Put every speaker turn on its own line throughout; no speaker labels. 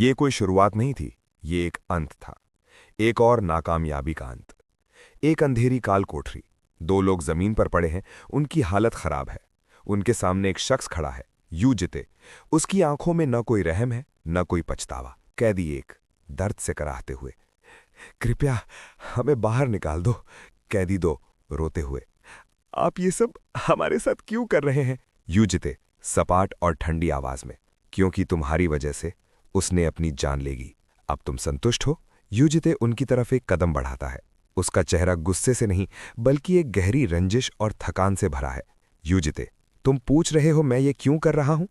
ये कोई शुरुआत नहीं थी, ये एक अंत था। एक और नाकामयाबी का अंत। एक अंधेरी काल कोठरी। दो लोग जमीन पर पड़े हैं, उनकी हालत खराब है। उनके सामने एक शख्स खड़ा है, यूं जिते। उसकी आंखों में न कोई रहम है, न कोई पछतावा। कैदी एक, दर्द से कराहते हुए, कृपया हमें बाहर निकाल दो। कैदी दो, रोते हुए, आप ये सब हमारे साथ क्यों कर रहे हैं? यूं जिते, सपाट और ठंडी आवाज में, क्योंकि तुम्हारी वजह से उसने अपनी जान लेगी। अब तुम संतुष्ट हो? यूजिते उनकी तरफ एक कदम बढ़ाता है। उसका चेहरा गुस्से से नहीं, बल्कि एक गहरी रंजिश और थकान से भरा है। यूजिते, तुम पूछ रहे हो मैं ये क्यों कर रहा हूं?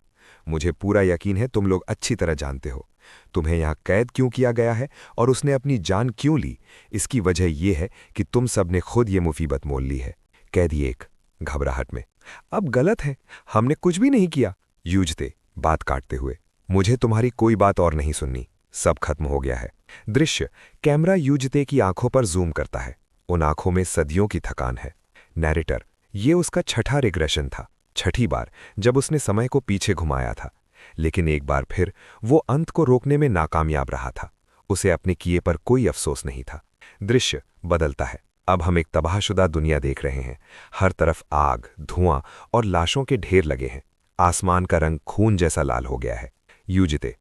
मुझे पूरा यकीन है तुम लोग अच्छी तरह जानते हो। तुम्हें यहां कैद क्यों किया गया है और उसने अपनी जान क्यों ली। इसकी वजह यह है कि तुम सब ने खुद ये मुसीबत मोल ली है। कैदी एक, घबराहट में, अब गलत है, हमने कुछ भी नहीं किया। यूजते, बात काटते हुए, मुझे तुम्हारी कोई बात और नहीं सुननी, सब खत्म हो गया है। दृश्य, कैमरा यूजते की आंखों पर जूम करता है। उन आंखों में सदियों की थकान है। नैरेटर, ये उसका छठा रिग्रेशन था, छठी बार जब उसने समय को पीछे घुमाया था। लेकिन एक बार फिर वो अंत को रोकने में नाकामयाब रहा था। उसे अपने किए पर कोई अफसोस नहीं था। दृश्य बदलता है। अब हम एक तबाहशुदा दुनिया देख रहे हैं। हर तरफ आग, धुआं और लाशों के ढेर लगे हैं। आसमान का रंग खून जैसा लाल हो गया है। यूजिते,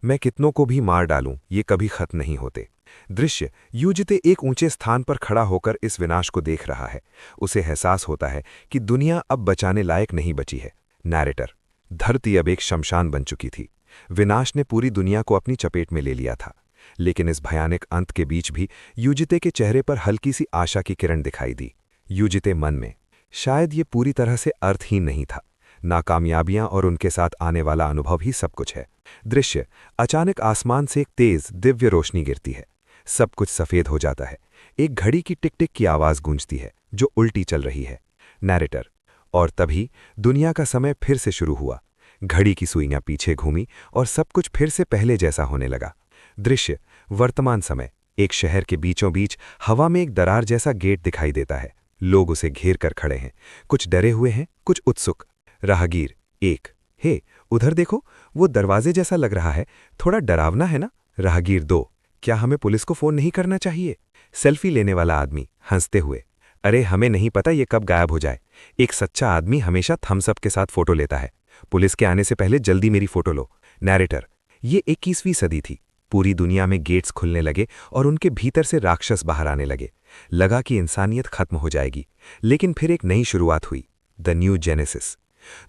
मैं कितनों को भी मार डालूं, ये कभी खत्म नहीं होते। दृश्य, यूजिते एक ऊंचे स्थान पर खड़ा होकर इस विनाश को देख रहा है। उसे एहसास होता है कि दुनिया अब बचाने लायक नहीं बची है। नैरेटर, धरती अब एक शमशान बन चुकी थी। विनाश ने पूरी दुनिया को अपनी चपेट में ले लिया था। लेकिन इस भयानक अंत के बीच भी यूजिते के चेहरे पर हल्की सी आशा की किरण दिखाई दी। यूजिते मन में, शायद ये पूरी तरह से अर्थहीन नहीं था। नाकामयाबियां और उनके साथ आने वाला अनुभव ही सब कुछ है। दृश्य, अचानक आसमान से एक तेज दिव्य रोशनी गिरती है। सब कुछ सफेद हो जाता है। एक घड़ी की टिक टिक की आवाज गूंजती है, जो उल्टी चल रही है। नैरेटर, और तभी दुनिया का समय फिर से शुरू हुआ। घड़ी की सुइयां पीछे घूमी और सब कुछ फिर से पहले जैसा होने लगा। दृश्य, वर्तमान समय। एक शहर के बीचों बीच हवा में एक दरार जैसा गेट दिखाई देता है। लोग उसे घेर कर खड़े हैं, कुछ डरे हुए हैं, कुछ उत्सुक। राहगीर एक, हे उधर देखो, वो दरवाजे जैसा लग रहा है, थोड़ा डरावना है ना? राहगीर दो, क्या हमें पुलिस को फोन नहीं करना चाहिए? सेल्फी लेने वाला आदमी हंसते हुए, अरे हमें नहीं पता ये कब गायब हो जाए। एक सच्चा आदमी हमेशा थम्स अप के साथ फोटो लेता है। पुलिस के आने से पहले जल्दी मेरी फोटो लो। नैरेटर, ये 21वीं सदी थी। पूरी दुनिया में गेट्स खुलने लगे और उनके भीतर से राक्षस बाहर आने लगे। लगा कि इंसानियत खत्म हो जाएगी, लेकिन फिर एक नई शुरुआत हुई, द न्यू जेनेसिस।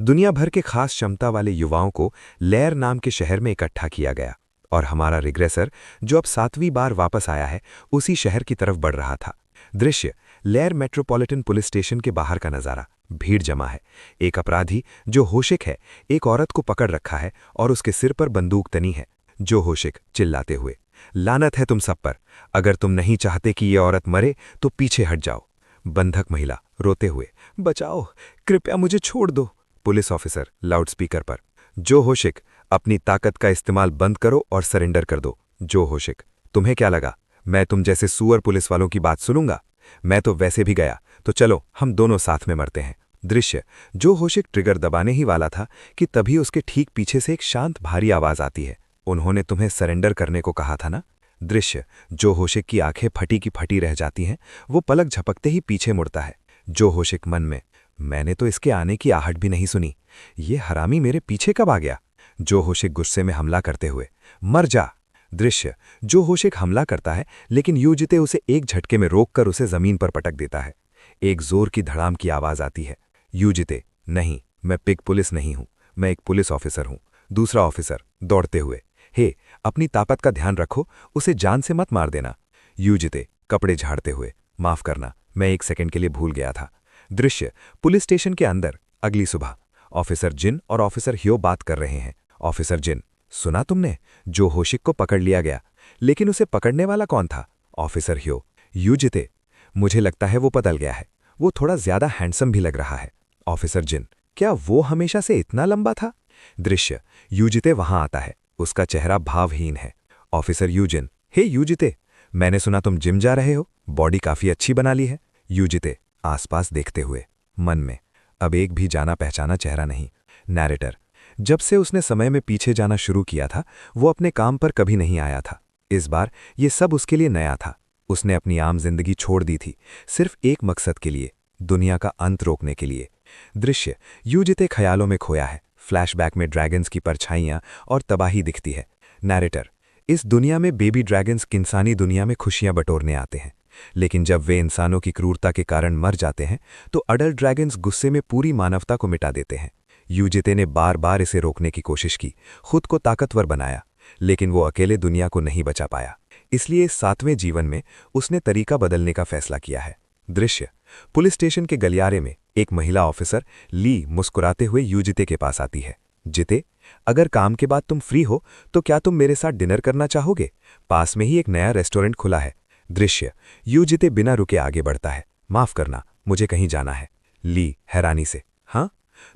दुनिया भर के खास क्षमता वाले युवाओं को लेयर नाम के शहर में इकट्ठा किया गया और हमारा रिग्रेसर, जो अब 7वीं बार वापस आया है, उसी शहर की तरफ बढ़ रहा था। दृश्य, लेयर मेट्रोपॉलिटन पुलिस स्टेशन के बाहर का नजारा। भीड़ जमा है। एक अपराधी जो होशिक है, एक औरत को पकड़ रखा है और उसके सिर पर बंदूक तनी है। जो होशिक चिल्लाते हुए, लानत है तुम सब पर, अगर तुम नहीं चाहते कि ये औरत मरे तो पीछे हट जाओ। बंधक महिला रोते हुए, बचाओ, कृपया मुझे छोड़ दो। पुलिस ऑफिसर लाउडस्पीकर पर, जो होशिक, अपनी ताकत का इस्तेमाल बंद करो और सरेंडर कर दो। जो होशिक, तुम्हें क्या लगा मैं तुम जैसे सुअर पुलिस वालों की बात सुनूंगा? मैं तो वैसे भी गया, तो चलो हम दोनों साथ में मरते हैं। दृश्य, जो होशिक ट्रिगर दबाने ही वाला था कि तभी उसके ठीक पीछे से एक शांत भारी आवाज आती है, उन्होंने तुम्हें सरेंडर करने को कहा था ना? दृश्य, जो होशिक की आंखें फटी की फटी रह जाती हैं, वो पलक झपकते ही पीछे मुड़ता है। जो होशिक मन में, मैंने तो इसके आने की आहट भी नहीं सुनी, ये हरामी मेरे पीछे कब आ गया? जो होशिक गुस्से में हमला करते हुए, मर जा। दृश्य, जो होशिक हमला करता है, लेकिन यूजिते उसे एक झटके में रोककर उसे जमीन पर पटक देता है। एक जोर की धड़ाम की आवाज आती है। यूजिते, नहीं, मैं पिग पुलिस नहीं हूं, मैं एक पुलिस ऑफिसर हूं। दूसरा ऑफिसर दौड़ते हुए, हे, अपनी ताकत का ध्यान रखो, उसे जान से मत मार देना। यूजिते कपड़े झाड़ते हुए, माफ करना, मैं एक सेकंड के लिए भूल गया था। दृश्य, पुलिस स्टेशन के अंदर। अगली सुबह ऑफिसर जिन और ऑफिसर ह्यो बात कर रहे हैं। ऑफिसर जिन, सुना तुमने, जो होशिक को पकड़ लिया गया, लेकिन उसे पकड़ने वाला कौन था? ऑफिसर ह्यो, यूजिते, मुझे लगता है वो बदल गया है, वो थोड़ा ज्यादा हैंडसम भी लग रहा है। ऑफिसर जिन, क्या वो हमेशा से इतना लंबा था? दृश्य, यूजिते वहां आता है, उसका चेहरा भावहीन है। ऑफिसर यूजिन, हे यूजिते, मैंने सुना तुम जिम जा रहे हो, बॉडी काफी अच्छी बना ली है। यूजिते आसपास देखते हुए, मन में, अब एक भी जाना पहचाना चेहरा नहीं। नैरेटर,
जब से उसने समय में पीछे जाना शुरू किया था, वो अपने काम पर कभी नहीं आया था। इस बार ये सब उसके लिए नया था। उसने अपनी आम जिंदगी छोड़ दी थी, सिर्फ एक मकसद के लिए, दुनिया का अंत रोकने के लिए। दृश्य यूजिते ख्यालों में खोया है। फ्लैशबैक में ड्रैगन्स की परछाइयां और तबाही दिखती है। नैरेटर, इस दुनिया में बेबी ड्रैगन्स इंसानी दुनिया में खुशियां बटोरने आते हैं, लेकिन जब वे इंसानों की क्रूरता के कारण मर जाते हैं तो अडल्ट ड्रैगन्स गुस्से में पूरी मानवता को मिटा देते हैं। यूजिते ने बार बार इसे रोकने की कोशिश की, खुद को ताकतवर बनाया, लेकिन वो अकेले दुनिया को नहीं बचा पाया। इसलिए इस 7वें जीवन में उसने तरीका बदलने का फैसला किया है। दृश्य पुलिस स्टेशन के गलियारे में एक महिला ऑफिसर ली मुस्कुराते हुए यूजिते के पास आती है। जिते, अगर काम के बाद तुम फ्री हो तो क्या तुम मेरे साथ डिनर करना चाहोगे? पास में ही एक नया रेस्टोरेंट खुला है। दृश्य यूजिते बिना रुके आगे बढ़ता है। माफ करना, मुझे कहीं जाना है। ली हैरानी से, हाँ,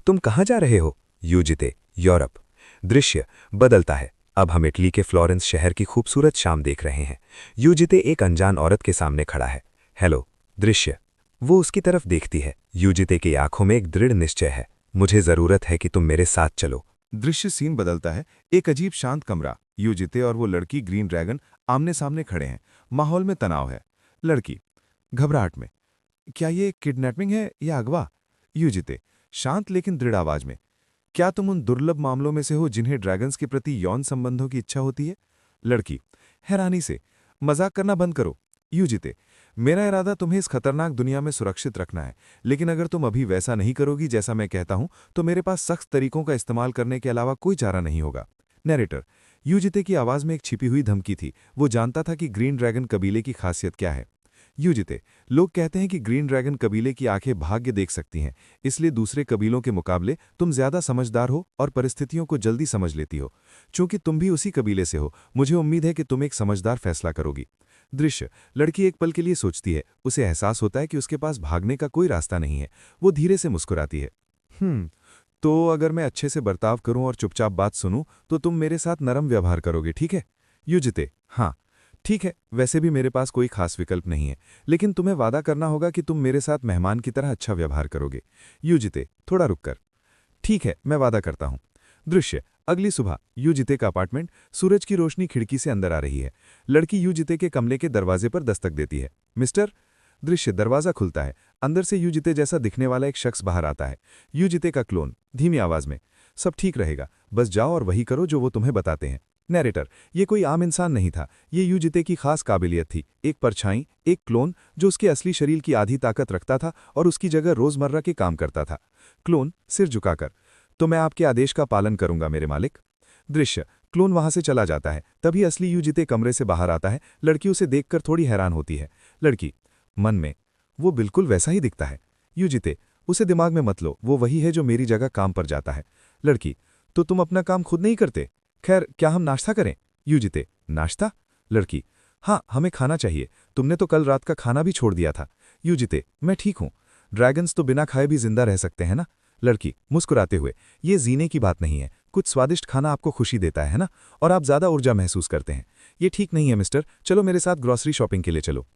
तुम कहाँ जा रहे हो? यूजिते, यूरोप। दृश्य बदलता है। अब हम इटली के फ्लोरेंस शहर की खूबसूरत शाम देख रहे हैं। यूजिते एक अनजान औरत के सामने खड़ा है। हेलो। दृश्य वो उसकी तरफ देखती है। यूजिते की आंखों में एक दृढ़ निश्चय है। मुझे जरूरत है कि तुम मेरे साथ चलो।
दृश्य सीन बदलता है। एक अजीब शांत कमरा। यूजिते और वो लड़की ग्रीन ड्रैगन आमने सामने खड़े हैं। माहौल में तनाव है। लड़की घबराहट में, क्या ये किडनैपिंग है या अगवा? यूजिते शांत लेकिन दृढ़ आवाज में, क्या तुम उन दुर्लभ मामलों में से हो जिन्हें ड्रैगन्स के प्रति यौन संबंधों की इच्छा होती है? लड़की हैरानी से, मजाक करना बंद करो। यूजिते, मेरा इरादा तुम्हें इस खतरनाक दुनिया में सुरक्षित रखना है, लेकिन अगर तुम अभी वैसा नहीं करोगी जैसा मैं कहता हूं तो मेरे पास सख्त तरीकों का इस्तेमाल करने के अलावा कोई चारा नहीं होगा। नैरेटर, यूजिते की आवाज में एक छिपी हुई धमकी थी। वो जानता था कि ग्रीन ड्रैगन कबीले की खासियत क्या है। यूजिते, लोग कहते हैं कि ग्रीन ड्रैगन कबीले की आंखें भाग्य देख सकती हैं, इसलिए दूसरे कबीलों के मुकाबले तुम ज्यादा समझदार हो और परिस्थितियों को जल्दी समझ लेती हो। चूंकि तुम भी उसी कबीले से हो, मुझे उम्मीद है कि तुम एक समझदार फैसला करोगी। दृश्य लड़की एक पल के लिए सोचती है। उसे एहसास होता है कि उसके पास भागने का कोई रास्ता नहीं है। वो धीरे से मुस्कुराती है। तो अगर मैं अच्छे से बर्ताव करूं और चुपचाप बात सुनूं तो तुम मेरे साथ नरम व्यवहार करोगे, ठीक है? यूजिते, हाँ ठीक है, वैसे भी मेरे पास कोई खास विकल्प नहीं है, लेकिन तुम्हें वादा करना होगा कि तुम मेरे साथ मेहमान की तरह अच्छा व्यवहार करोगे। यूजिते थोड़ा रुककर, ठीक है, मैं वादा करता हूं। दृश्य अगली सुबह यूजिते का अपार्टमेंट। सूरज की रोशनी खिड़की से अंदर आ रही है। लड़की यूजिते के कमरे के दरवाजे पर दस्तक देती है। मिस्टर। दृश्य दरवाजा खुलता है। अंदर से यूजिते जैसा दिखने वाला एक शख्स बाहर आता है। यूजिते का क्लोन धीमी आवाज में, सब ठीक रहेगा, बस जाओ और वही करो जो वो तुम्हें बताते हैं। नैरेटर, ये कोई आम इंसान नहीं था, ये यूजिते की खास काबिलियत थी। एक परछाई, एक क्लोन जो उसके असली शरीर की आधी ताकत रखता था और उसकी जगह रोजमर्रा के काम करता था। क्लोन सिर झुकाकर, तो मैं आपके आदेश का पालन करूंगा मेरे मालिक। दृश्य क्लोन वहां से चला जाता है। तभी असली यूजिते कमरे से बाहर आता है। लड़की उसे देखकर थोड़ी हैरान होती है। लड़की मन में, वो बिल्कुल वैसा ही दिखता है। यूजिते, उसे दिमाग में मत लो, वो वही है जो मेरी जगह काम पर जाता है। लड़की, तो तुम अपना काम खुद नहीं करते? खैर, क्या हम नाश्ता करें? यूजिते, नाश्ता? लड़की, हाँ, हमें खाना चाहिए, तुमने तो कल रात का खाना भी छोड़ दिया था। यूजिते, मैं ठीक हूं, ड्रैगन्स तो बिना खाए भी जिंदा रह सकते हैं ना? लड़की मुस्कुराते हुए, ये जीने की बात नहीं है, कुछ स्वादिष्ट खाना आपको खुशी देता है ना, और आप ज्यादा ऊर्जा महसूस करते हैं। ये ठीक नहीं है मिस्टर, चलो मेरे साथ ग्रॉसरी शॉपिंग के लिए चलो।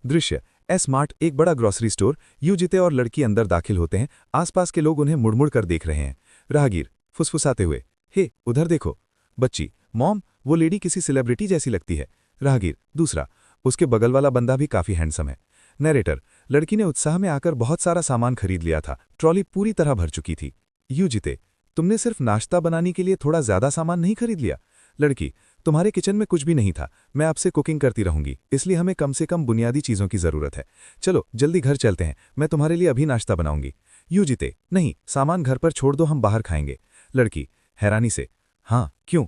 दृश्य स्मार्ट एक बड़ा ग्रॉसरी स्टोर। यूजिते और लड़की अंदर दाखिल होते हैं। आसपास के लोग उन्हें मुड़मुड़ कर देख रहे हैं। राहगीर फुसफुसाते हुए, हे उधर देखो। बच्ची, मॉम, वो लेडी किसी सेलिब्रिटी जैसी लगती है। राहगीर दूसरा, उसके बगल वाला बंदा भी काफी हैंडसम है। नैरेटर, लड़की ने उत्साह में आकर बहुत सारा सामान खरीद लिया था। ट्रॉली पूरी तरह भर चुकी थी। यूजिते, तुमने सिर्फ नाश्ता बनाने के लिए थोड़ा ज्यादा सामान नहीं खरीद लिया? लड़की, तुम्हारे किचन में कुछ भी नहीं था, मैं आपसे कुकिंग करती रहूंगी, इसलिए हमें कम से कम बुनियादी चीजों की जरूरत है। चलो जल्दी घर चलते हैं, मैं तुम्हारे लिए अभी नाश्ता बनाऊंगी। यूजिते, नहीं, सामान घर पर छोड़ दो, हम बाहर खाएंगे। लड़की हैरानी से, हाँ क्यों?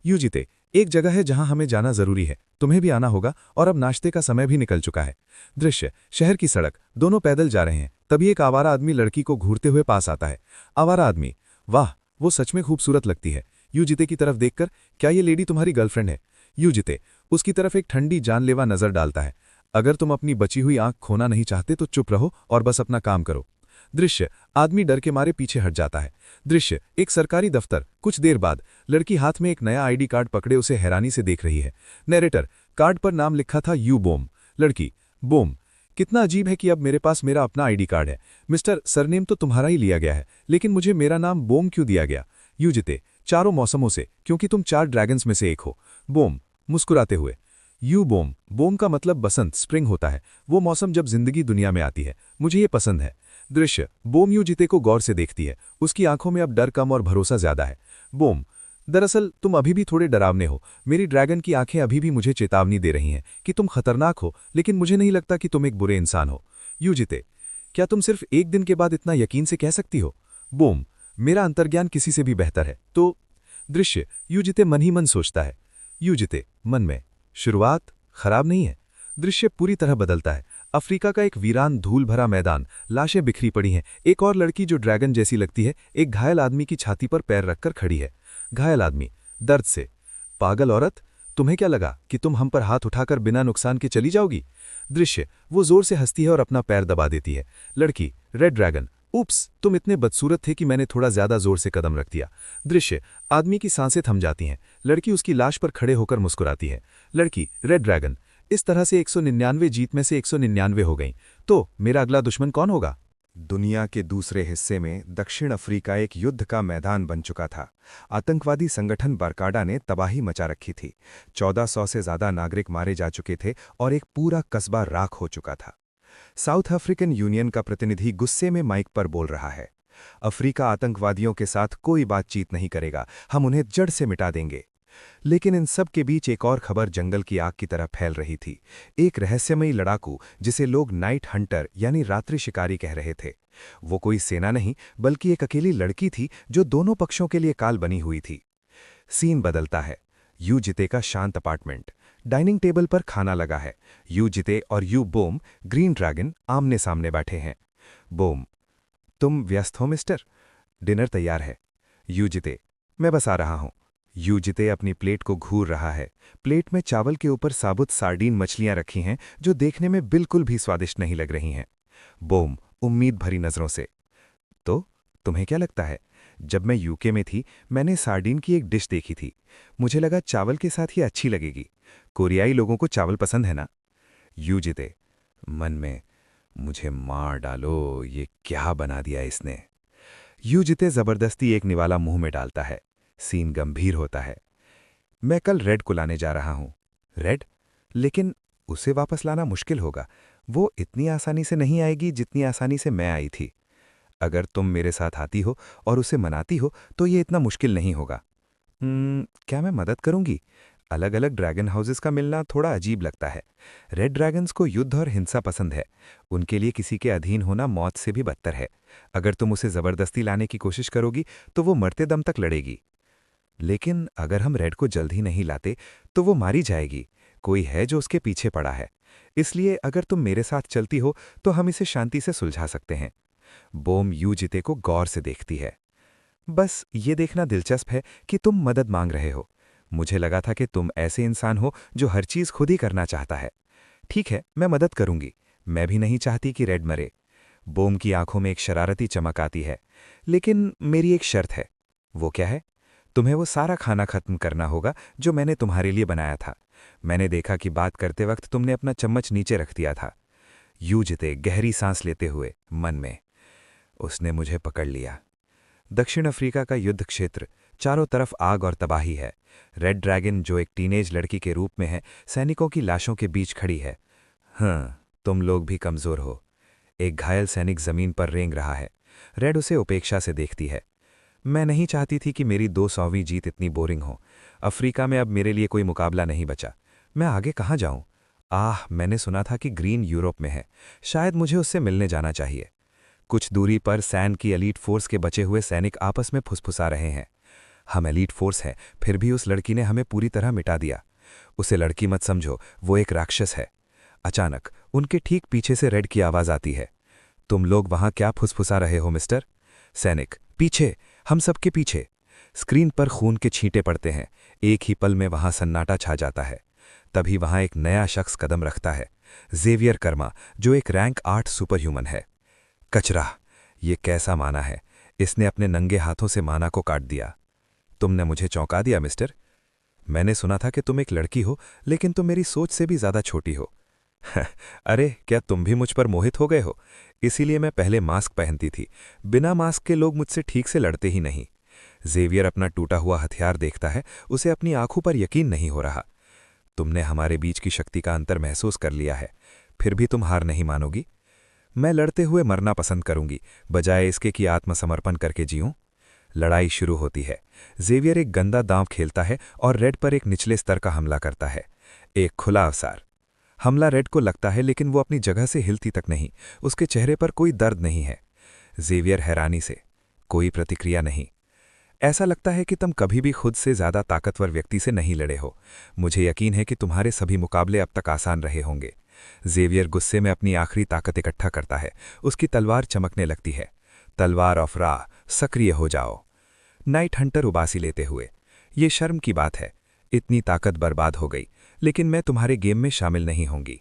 यूजिते, एक जगह है जहां हमें जाना जरूरी है, तुम्हें भी आना होगा, और अब नाश्ते का समय भी निकल चुका है। दृश्य शहर की सड़क, दोनों पैदल जा रहे हैं। तभी एक आवारा आदमी लड़की को घूरते हुए पास आता है। आवारा आदमी, वाह, वो सच में खूबसूरत लगती है। यूजिते की तरफ देखकर, क्या ये लेडी तुम्हारी गर्लफ्रेंड है? यूजिते उसकी तरफ एक ठंडी जानलेवा नजर डालता है। अगर तुम अपनी बची हुई आंख खोना नहीं चाहते तो चुप रहो और बस अपना काम करो। दृश्य आदमी डर के मारे पीछे हट जाता है। दृश्य एक सरकारी दफ्तर। कुछ देर बाद लड़की हाथ में एक नया आईडी कार्ड पकड़े उसे हैरानी से देख रही है। नैरेटर, कार्ड पर नाम लिखा था यू बोम। लड़की, बोम, कितना अजीब है कि अब मेरे पास मेरा अपना आईडी कार्ड है। मिस्टर, सरनेम तो तुम्हारा ही लिया गया है, लेकिन मुझे मेरा नाम बोम क्यों दिया गया?
यू जीते, चारों मौसमों से, क्योंकि तुम 4 ड्रैगन्स में से एक हो। बोम, मुस्कुराते हुए। यू बोम, बोम का मतलब बसंत, स्प्रिंग होता है, वो मौसम जब जिंदगी दुनिया में आती है। मुझे ये पसंद है। दृश्य, बोम यू जीते को गौर से देखती है, उसकी आंखों में अब डर कम और भरोसा ज्यादा है। बोम, दरअसल तुम अभी भी थोड़े डरावने हो, मेरी ड्रैगन की आंखें अभी भी मुझे चेतावनी दे रही हैं कि तुम खतरनाक हो, लेकिन मुझे नहीं लगता कि तुम एक बुरे इंसान हो। यू जीते, क्या तुम सिर्फ एक दिन के बाद इतना यकीन से कह सकती हो? बोम, मेरा अंतर्ज्ञान किसी से भी बेहतर है। तो दृश्य, यू जीते मन ही मन सोचता है। यू जीते, मन में, शुरुआत खराब नहीं है। दृश्य पूरी तरह बदलता है। अफ्रीका का एक वीरान धूल भरा मैदान, लाशें बिखरी पड़ी हैं, एक और लड़की जो ड्रैगन जैसी लगती है, एक घायल आदमी की छाती पर पैर रखकर खड़ी है। घायल आदमी, दर्द से, पागल औरत, तुम्हें क्या लगा कि तुम हम पर हाथ उठाकर बिना नुकसान के चली जाओगी? दृश्य, वो जोर से हंसती है और अपना पैर दबा देती है। लड़की, रेड ड्रैगन, उप्स, तुम इतने बदसूरत थे कि मैंने थोड़ा ज्यादा जोर से कदम रख दिया। दृश्य, आदमी की सांसें थम जाती हैं, लड़की उसकी लाश पर खड़े होकर मुस्कुराती है। लड़की, रेड ड्रैगन, इस तरह से 199 जीत में से 199 हो गईं, तो मेरा अगला दुश्मन कौन होगा?
दुनिया के दूसरे हिस्से में दक्षिण अफ्रीका एक युद्ध का मैदान बन चुका था। आतंकवादी संगठन बरकाडा ने तबाही मचा रखी थी। 1400 से ज्यादा नागरिक मारे जा चुके थे और एक पूरा कस्बा राख हो चुका था। साउथ अफ्रीकन यूनियन का प्रतिनिधि गुस्से में माइक पर बोल रहा है, अफ्रीका आतंकवादियों के साथ कोई बातचीत नहीं करेगा, हम उन्हें जड़ से मिटा देंगे। लेकिन इन सब के बीच एक और खबर जंगल की आग की तरह फैल रही थी। एक रहस्यमयी लड़ाकू, जिसे लोग नाइट हंटर यानी रात्रि शिकारी कह रहे थे। वो कोई सेना नहीं, बल्कि एक अकेली लड़की थी जो दोनों पक्षों के लिए काल बनी हुई थी। सीन बदलता है। यू जिते का शांत अपार्टमेंट। डाइनिंग टेबल पर खाना लगा है। यू जिते और यू बोम, ग्रीन ड्रैगन, आमने सामने बैठे हैं। बोम, तुम व्यस्त हो मिस्टर? डिनर तैयार है। यू जिते, मैं बस आ रहा हूं। यू जिते अपनी प्लेट को घूर रहा है। प्लेट में चावल के ऊपर साबुत सार्डीन मछलियां रखी हैं जो देखने में बिल्कुल भी स्वादिष्ट नहीं लग रही हैं। बोम, उम्मीद भरी नजरों से, तो तुम्हें क्या लगता है? जब मैं यूके में थी, मैंने सार्डीन की एक डिश देखी थी। मुझे लगा चावल के साथ ये अच्छी लगेगी। कोरियाई लोगों को चावल पसंद है ना? यू जिते, मन में, मुझे मार डालो, ये क्या बना दिया इसने। यू जिते जबरदस्ती एक निवाला मुंह में डालता है। सीन गंभीर होता है। मैं कल रेड को लाने जा रहा हूं। रेड? लेकिन उसे वापस लाना मुश्किल होगा। वो इतनी आसानी से नहीं आएगी जितनी आसानी से मैं आई थी। अगर तुम मेरे साथ आती हो और उसे मनाती हो तो ये इतना मुश्किल नहीं होगा। क्या मैं मदद करूंगी? अलग अलग ड्रैगन हाउसेस का मिलना थोड़ा अजीब लगता है। रेड ड्रैगन्स को युद्ध और हिंसा पसंद है। उनके लिए किसी के अधीन होना मौत से भी बदतर है। अगर तुम उसे जबरदस्ती लाने की कोशिश करोगी तो वो मरते दम तक लड़ेगी। लेकिन अगर हम रेड को जल्द ही नहीं लाते तो वो मारी जाएगी। कोई है जो उसके पीछे पड़ा है। इसलिए अगर तुम मेरे साथ चलती हो तो हम इसे शांति से सुलझा सकते हैं। बोम यू जिते को गौर से देखती है। बस ये देखना दिलचस्प है कि तुम मदद मांग रहे हो। मुझे लगा था कि तुम ऐसे इंसान हो जो हर चीज खुद ही करना चाहता है। ठीक है, मैं मदद करूंगी। मैं भी नहीं चाहती कि रेड मरे। बोम की आंखों में एक शरारती चमक आती है। लेकिन मेरी एक शर्त है। वो क्या है? तुम्हें वो सारा खाना खत्म करना होगा जो मैंने तुम्हारे लिए बनाया था। मैंने देखा कि बात करते वक्त तुमने अपना चम्मच नीचे रख दिया था। यू जिते गहरी सांस लेते हुए, मन में, उसने मुझे पकड़ लिया। दक्षिण अफ्रीका का युद्ध क्षेत्र, चारों तरफ आग और तबाही है। रेड ड्रैगन जो एक टीनेज लड़की के रूप में है, सैनिकों की लाशों के बीच खड़ी है। हाँ, तुम लोग भी कमजोर हो। एक घायल सैनिक जमीन पर रेंग रहा है। रेड उसे उपेक्षा से देखती है। मैं नहीं चाहती थी कि मेरी 200वीं जीत इतनी बोरिंग हो। अफ्रीका में अब मेरे लिए कोई मुकाबला नहीं बचा। मैं आगे कहाँ जाऊं? मैंने सुना था कि ग्रीन यूरोप में है। शायद मुझे उससे मिलने जाना चाहिए। कुछ दूरी पर सैन की एलीट फोर्स के बचे हुए सैनिक आपस में फुसफुसा रहे हैं। हम एलीट फोर्स हैं, फिर भी उस लड़की ने हमें पूरी तरह मिटा दिया। उसे लड़की मत समझो, वो एक राक्षस है। अचानक उनके ठीक पीछे से रेड की आवाज आती है। तुम लोग वहां क्या फुसफुसा रहे हो मिस्टर? सैनिक, पीछे, हम सबके पीछे। स्क्रीन पर खून के छींटे पड़ते हैं। एक ही पल में वहां सन्नाटा छा जाता है। तभी वहां एक नया शख्स कदम रखता है। जेवियर कर्मा, जो एक रैंक 8 सुपर ह्यूमन है। कचरा, ये कैसा माना है? इसने अपने नंगे हाथों से माना को काट दिया। तुमने मुझे चौंका दिया मिस्टर। मैंने सुना था कि तुम एक लड़की हो, लेकिन तुम मेरी सोच से भी ज्यादा छोटी हो। अरे, क्या तुम भी मुझ पर मोहित हो गए हो? इसीलिए मैं पहले मास्क पहनती थी। बिना मास्क के लोग मुझसे ठीक से लड़ते ही नहीं।
जेवियर अपना टूटा हुआ हथियार देखता है, उसे अपनी आंखों पर यकीन नहीं हो रहा। तुमने हमारे बीच की शक्ति का अंतर महसूस कर लिया है, फिर भी तुम हार नहीं मानोगी? मैं लड़ते हुए मरना पसंद करूंगी, बजाय इसके कि आत्मसमर्पण करके जीऊं। लड़ाई शुरू होती है। जेवियर एक गंदा दांव खेलता है और रेड पर एक निचले स्तर का हमला करता है। एक खुला अवसर। हमला रेड को लगता है, लेकिन वो अपनी जगह से हिलती तक नहीं। उसके चेहरे पर कोई दर्द नहीं है। जेवियर हैरानी से, कोई प्रतिक्रिया नहीं। ऐसा लगता है कि तुम कभी भी खुद से ज्यादा ताकतवर व्यक्ति से नहीं लड़े हो। मुझे यकीन है कि तुम्हारे सभी मुकाबले अब तक आसान रहे होंगे। जेवियर गुस्से में अपनी आखिरी ताकत इकट्ठा करता है। उसकी तलवार चमकने लगती है। तलवार ऑफ रा, सक्रिय हो जाओ। नाइट हंटर उबासी लेते हुए, ये शर्म की बात है, इतनी ताकत बर्बाद हो गई, लेकिन मैं तुम्हारे गेम में शामिल नहीं होंगी।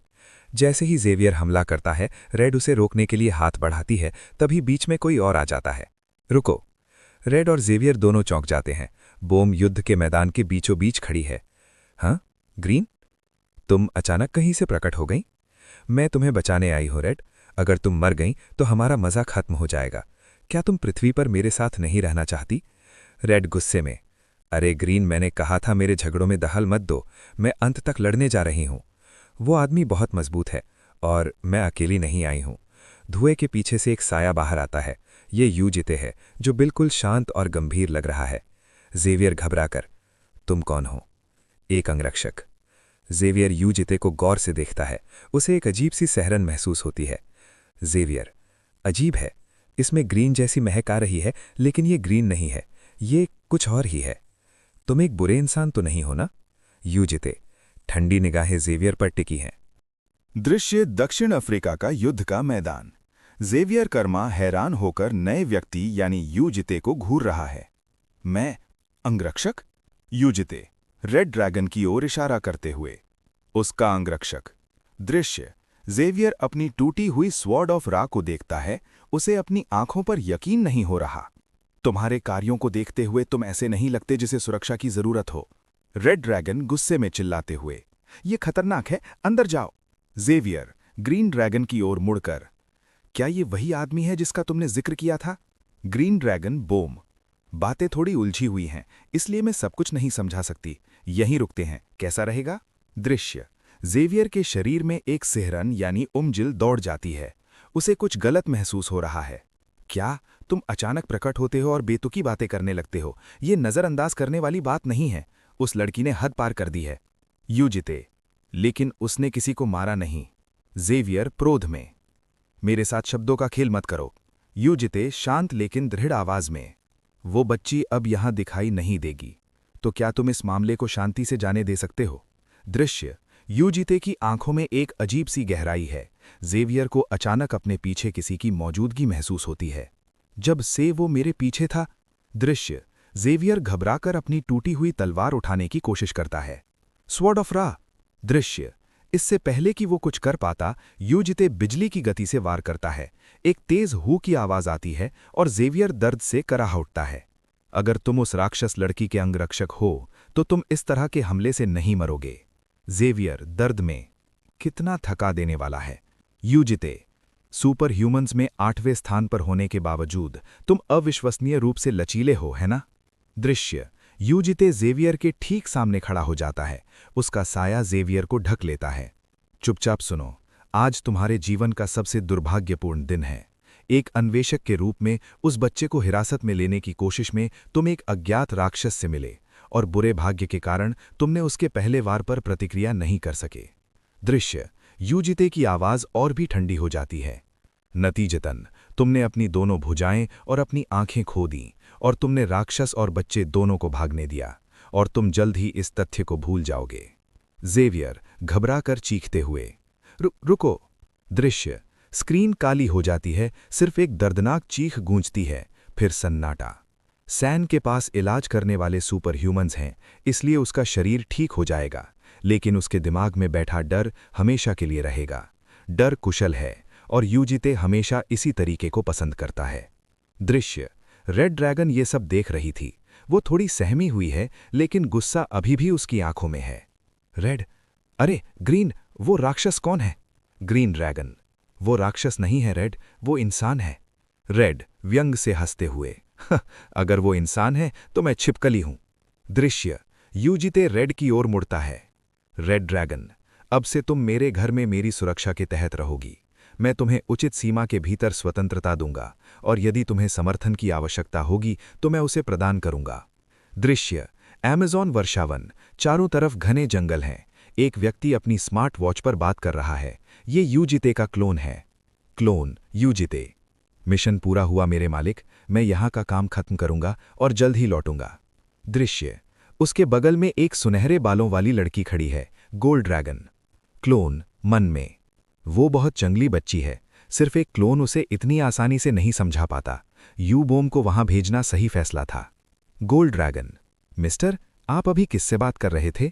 जैसे ही जेवियर हमला करता है, रेड उसे रोकने के लिए हाथ बढ़ाती है, तभी बीच में कोई और आ जाता है। रुको। रेड और जेवियर दोनों चौंक जाते हैं। बोम युद्ध के मैदान के बीचों बीच खड़ी है। हाँ, ग्रीन, तुम अचानक कहीं से प्रकट हो गई? मैं तुम्हें बचाने आई हूं रेड। अगर तुम मर गई तो हमारा मजा खत्म हो जाएगा। क्या तुम पृथ्वी पर मेरे साथ नहीं रहना चाहती? रेड गुस्से में, अरे ग्रीन, मैंने कहा था मेरे झगड़ों में दखल मत दो। मैं अंत तक लड़ने जा रही हूं। वो आदमी बहुत मजबूत है और मैं अकेली नहीं आई हूं। धुएं के पीछे से एक साया बाहर आता है। ये यूजिते है, जो बिल्कुल शांत और गंभीर लग रहा है। जेवियर घबराकर, तुम कौन हो? एक अंगरक्षक। जेवियर यूजिते को गौर से देखता है। उसे एक अजीब सी सहरन महसूस होती है। जेवियर, अजीब है, इसमें ग्रीन जैसी महक आ रही है, लेकिन ये ग्रीन नहीं है, ये कुछ और ही है। तुम एक बुरे इंसान तो नहीं हो ना? यूजिते, ठंडी निगाहें जेवियर पर टिकी हैं।
दृश्य दक्षिण अफ्रीका का युद्ध का मैदान। जेवियर कर्मा हैरान होकर नए व्यक्ति यानी यूजिते को घूर रहा है। मैं अंगरक्षक? यूजिते रेड ड्रैगन की ओर इशारा करते हुए। उसका अंगरक्षक। दृश्य जेवियर अपनी टूटी हुई स्वॉर्ड ऑफ रा को देखता है। उसे अपनी आंखों पर यकीन नहीं हो रहा। तुम्हारे कार्यों को देखते हुए तुम ऐसे नहीं लगते जिसे सुरक्षा की जरूरत हो। रेड ड्रैगन गुस्से में चिल्लाते हुए। ये खतरनाक है, अंदर जाओ। जेवियर ग्रीन ड्रैगन की ओर मुड़कर, क्या ये वही आदमी है जिसका तुमने जिक्र किया था? ग्रीन ड्रैगन बोम, बातें थोड़ी उलझी हुई हैं, इसलिए मैं सब कुछ नहीं समझा सकती। यहीं रुकते हैं, कैसा रहेगा? दृश्य जेवियर के शरीर में एक सिहरन यानी उमजिल दौड़ जाती है। उसे कुछ गलत महसूस हो रहा है। क्या तुम अचानक प्रकट होते हो और बेतुकी बातें करने लगते हो? ये नजरअंदाज करने वाली बात नहीं है। उस लड़की ने हद पार कर दी है। यूजिते, लेकिन उसने किसी को मारा नहीं। जेवियर क्रोध में, मेरे साथ शब्दों का खेल मत करो। यूजिते शांत लेकिन दृढ़ आवाज में, वो बच्ची अब यहां दिखाई नहीं देगी, तो क्या तुम इस मामले को शांति से जाने दे सकते हो? दृश्य यूजिते की आंखों में एक अजीब सी गहराई है। जेवियर को अचानक अपने पीछे किसी की मौजूदगी महसूस होती है। जब से वो मेरे पीछे था। दृश्य जेवियर घबराकर अपनी टूटी हुई तलवार उठाने की कोशिश करता है। स्वॉर्ड ऑफ रा। दृश्य इससे पहले कि वो कुछ कर पाता, यूजिते बिजली की गति से वार करता है। एक तेज हू की आवाज आती है और जेवियर दर्द से कराह उठता है। अगर तुम उस राक्षस लड़की के अंगरक्षक हो, तो तुम इस तरह के हमले से नहीं मरोगे। जेवियर दर्द में, कितना थका देने वाला है। यूजिते, सुपर ह्यूमंस में 8वें स्थान पर होने के बावजूद तुम अविश्वसनीय रूप से लचीले हो, है ना? दृश्य यूजिते जेवियर के ठीक सामने खड़ा हो जाता है। उसका साया जेवियर को ढक लेता है। चुपचाप सुनो, आज तुम्हारे जीवन का सबसे दुर्भाग्यपूर्ण दिन है। एक अन्वेषक के रूप में उस बच्चे को हिरासत में लेने की कोशिश में तुम एक अज्ञात राक्षस से मिले, और बुरे भाग्य के कारण तुमने उसके पहले वार पर प्रतिक्रिया नहीं कर सके। दृश्य यूजिते की आवाज और भी ठंडी हो जाती है। नतीजतन तुमने अपनी दोनों भुजाएं और अपनी आंखें खो दीं, और तुमने राक्षस और बच्चे दोनों को भागने दिया, और तुम जल्द ही इस तथ्य को भूल जाओगे। जेवियर घबराकर चीखते हुए, रुको। दृश्य स्क्रीन काली हो जाती है, सिर्फ एक दर्दनाक चीख गूंजती है, फिर सन्नाटा। सैन के पास इलाज करने वाले सुपर ह्यूमंस हैं, इसलिए उसका शरीर ठीक हो जाएगा, लेकिन उसके दिमाग में बैठा डर हमेशा के लिए रहेगा। डर कुशल है, और यूजिते हमेशा इसी तरीके को पसंद करता है। दृश्य रेड ड्रैगन ये सब देख रही थी। वो थोड़ी सहमी हुई है, लेकिन गुस्सा अभी भी उसकी आंखों में है। रेड, अरे ग्रीन, वो राक्षस कौन है? ग्रीन ड्रैगन, वो राक्षस नहीं है रेड, वो इंसान है। रेड व्यंग से हंसते हुए,
अगर वो इंसान है तो मैं छिपकली हूं। दृश्य यूजिते रेड की ओर मुड़ता है। रेड ड्रैगन, अब से तुम मेरे घर में मेरी सुरक्षा के तहत रहोगी। मैं तुम्हें उचित सीमा के भीतर स्वतंत्रता दूंगा और यदि तुम्हें समर्थन की आवश्यकता होगी तो मैं उसे प्रदान करूंगा। दृश्य अमेज़न वर्षावन, चारों तरफ घने जंगल हैं। एक व्यक्ति अपनी स्मार्ट वॉच पर बात कर रहा है। ये यूजिते का क्लोन है। क्लोन यूजिते, मिशन पूरा हुआ मेरे मालिक, मैं यहाँ का काम खत्म करूंगा और जल्द ही लौटूंगा। दृश्य उसके बगल में एक सुनहरे बालों वाली लड़की खड़ी है, गोल्ड ड्रैगन। क्लोन मन में, वो बहुत जंगली बच्ची है, सिर्फ एक क्लोन उसे इतनी आसानी से नहीं समझा पाता। यू बॉम को वहां भेजना सही फैसला था। गोल्ड ड्रैगन, मिस्टर आप अभी किससे बात कर रहे थे?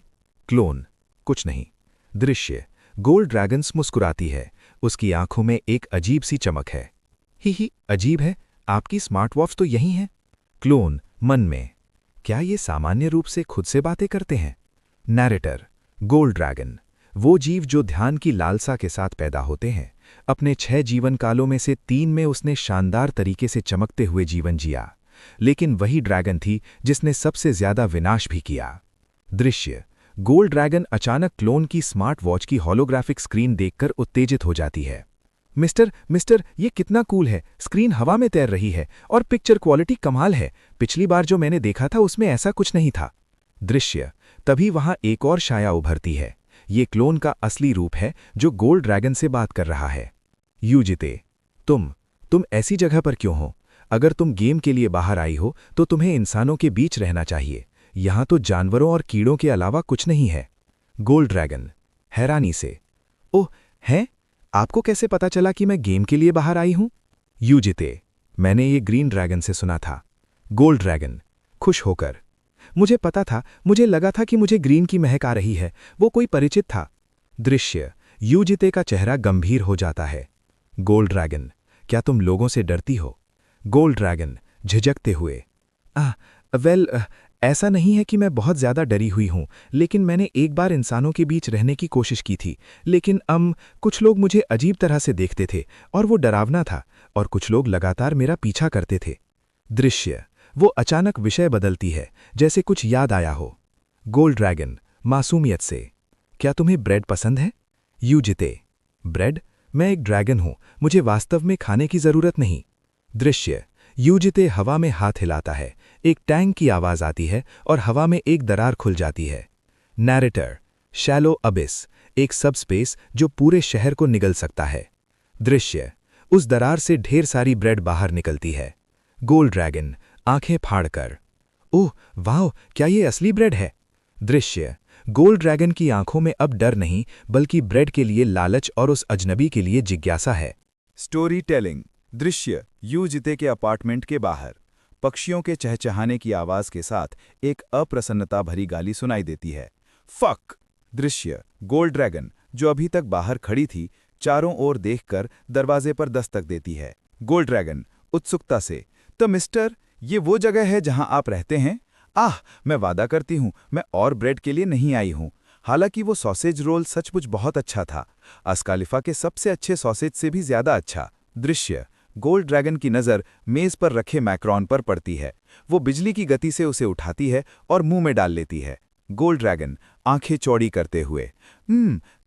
क्लोन, कुछ नहीं। दृश्य गोल्ड ड्रैगन्स मुस्कुराती है, उसकी आंखों में एक अजीब सी चमक है। ही अजीब है, आपकी स्मार्ट वॉच तो यही है। क्लोन मन में, क्या ये सामान्य रूप से खुद से बातें करते हैं? नैरेटर गोल्ड ड्रैगन, वो जीव जो ध्यान की लालसा के साथ पैदा होते हैं। अपने 6 जीवन कालों में से 3 में उसने शानदार तरीके से चमकते हुए जीवन जिया, लेकिन वही ड्रैगन थी जिसने सबसे ज्यादा विनाश भी किया। दृश्य गोल्ड ड्रैगन अचानक क्लोन की स्मार्ट वॉच की होलोग्राफिक स्क्रीन देखकर उत्तेजित हो जाती है। मिस्टर ये कितना कूल है, स्क्रीन हवा में तैर रही है और पिक्चर क्वालिटी कमाल है। पिछली बार जो मैंने देखा था उसमें ऐसा कुछ नहीं था। दृश्य तभी वहां एक और छाया उभरती है। ये क्लोन का असली रूप है जो गोल्ड ड्रैगन से बात कर रहा है। यूजिते, तुम ऐसी जगह पर क्यों हो? अगर तुम गेम के लिए बाहर आई हो तो तुम्हें इंसानों के बीच रहना चाहिए। यहां तो जानवरों और कीड़ों के अलावा कुछ नहीं है। गोल्ड ड्रैगन हैरानी से, ओह हैं? आपको कैसे पता चला कि मैं गेम के लिए बाहर आई हूं? यूजिते, मैंने ये ग्रीन ड्रैगन से सुना था। गोल्ड ड्रैगन खुश होकर, मुझे पता था, मुझे लगा था कि मुझे ग्रीन की महक आ रही है, वो कोई परिचित था। दृश्य यूजिते का चेहरा गंभीर हो जाता है। गोल्ड ड्रैगन, क्या तुम लोगों से डरती हो? गोल्ड ड्रैगन झिझकते हुए, ऐसा नहीं है कि मैं बहुत ज्यादा डरी हुई हूं, लेकिन मैंने एक बार इंसानों के बीच रहने की कोशिश की थी, लेकिन कुछ लोग मुझे अजीब तरह से देखते थे और वो डरावना था, और कुछ लोग लगातार मेरा पीछा करते थे। दृश्य वो अचानक विषय बदलती है, जैसे कुछ याद आया हो। गोल्ड ड्रैगन मासूमियत से, क्या तुम्हें ब्रेड पसंद है? यूजिते, ब्रेड? मैं एक ड्रैगन हूं, मुझे वास्तव में खाने की जरूरत नहीं। दृश्य यूजिते हवा में हाथ हिलाता है, एक टैंक की आवाज आती है और हवा में एक दरार खुल जाती है। नैरेटर शैलो अबिस, एक सब स्पेस जो पूरे शहर को निगल सकता है। दृश्य उस दरार से ढेर सारी ब्रेड बाहर निकलती है। गोल्ड ड्रैगन आंखें फाड़कर, ओह वाह, क्या ये असली ब्रेड है? दृश्य गोल्ड ड्रैगन की आंखों में अब डर नहीं, बल्कि ब्रेड के लिए लालच और उस अजनबी के लिए जिज्ञासा है।
Story telling. दृश्य यूजिते के अपार्टमेंट के बाहर पक्षियों के चहचहाने की आवाज के साथ एक अप्रसन्नता भरी गाली सुनाई देती है। फक। दृश्य गोल्ड ड्रैगन जो अभी तक बाहर खड़ी थी, चारों ओर देखकर दरवाजे पर दस्तक देती है। गोल्ड ड्रैगन उत्सुकता से, तो मिस्टर, ये वो जगह है जहां आप रहते हैं? मैं वादा करती हूं, मैं और ब्रेड के लिए नहीं आई हूं। हालांकि वो सॉसेज रोल सचमुच बहुत अच्छा था, अस्कालिफा के सबसे अच्छे सॉसेज से भी ज्यादा अच्छा। दृश्य गोल्ड ड्रैगन की नज़र मेज पर रखे मैक्रोन पर पड़ती है। वो बिजली की गति से उसे उठाती है और मुंह में डाल लेती है। गोल्ड ड्रैगन आंखें चौड़ी करते हुए,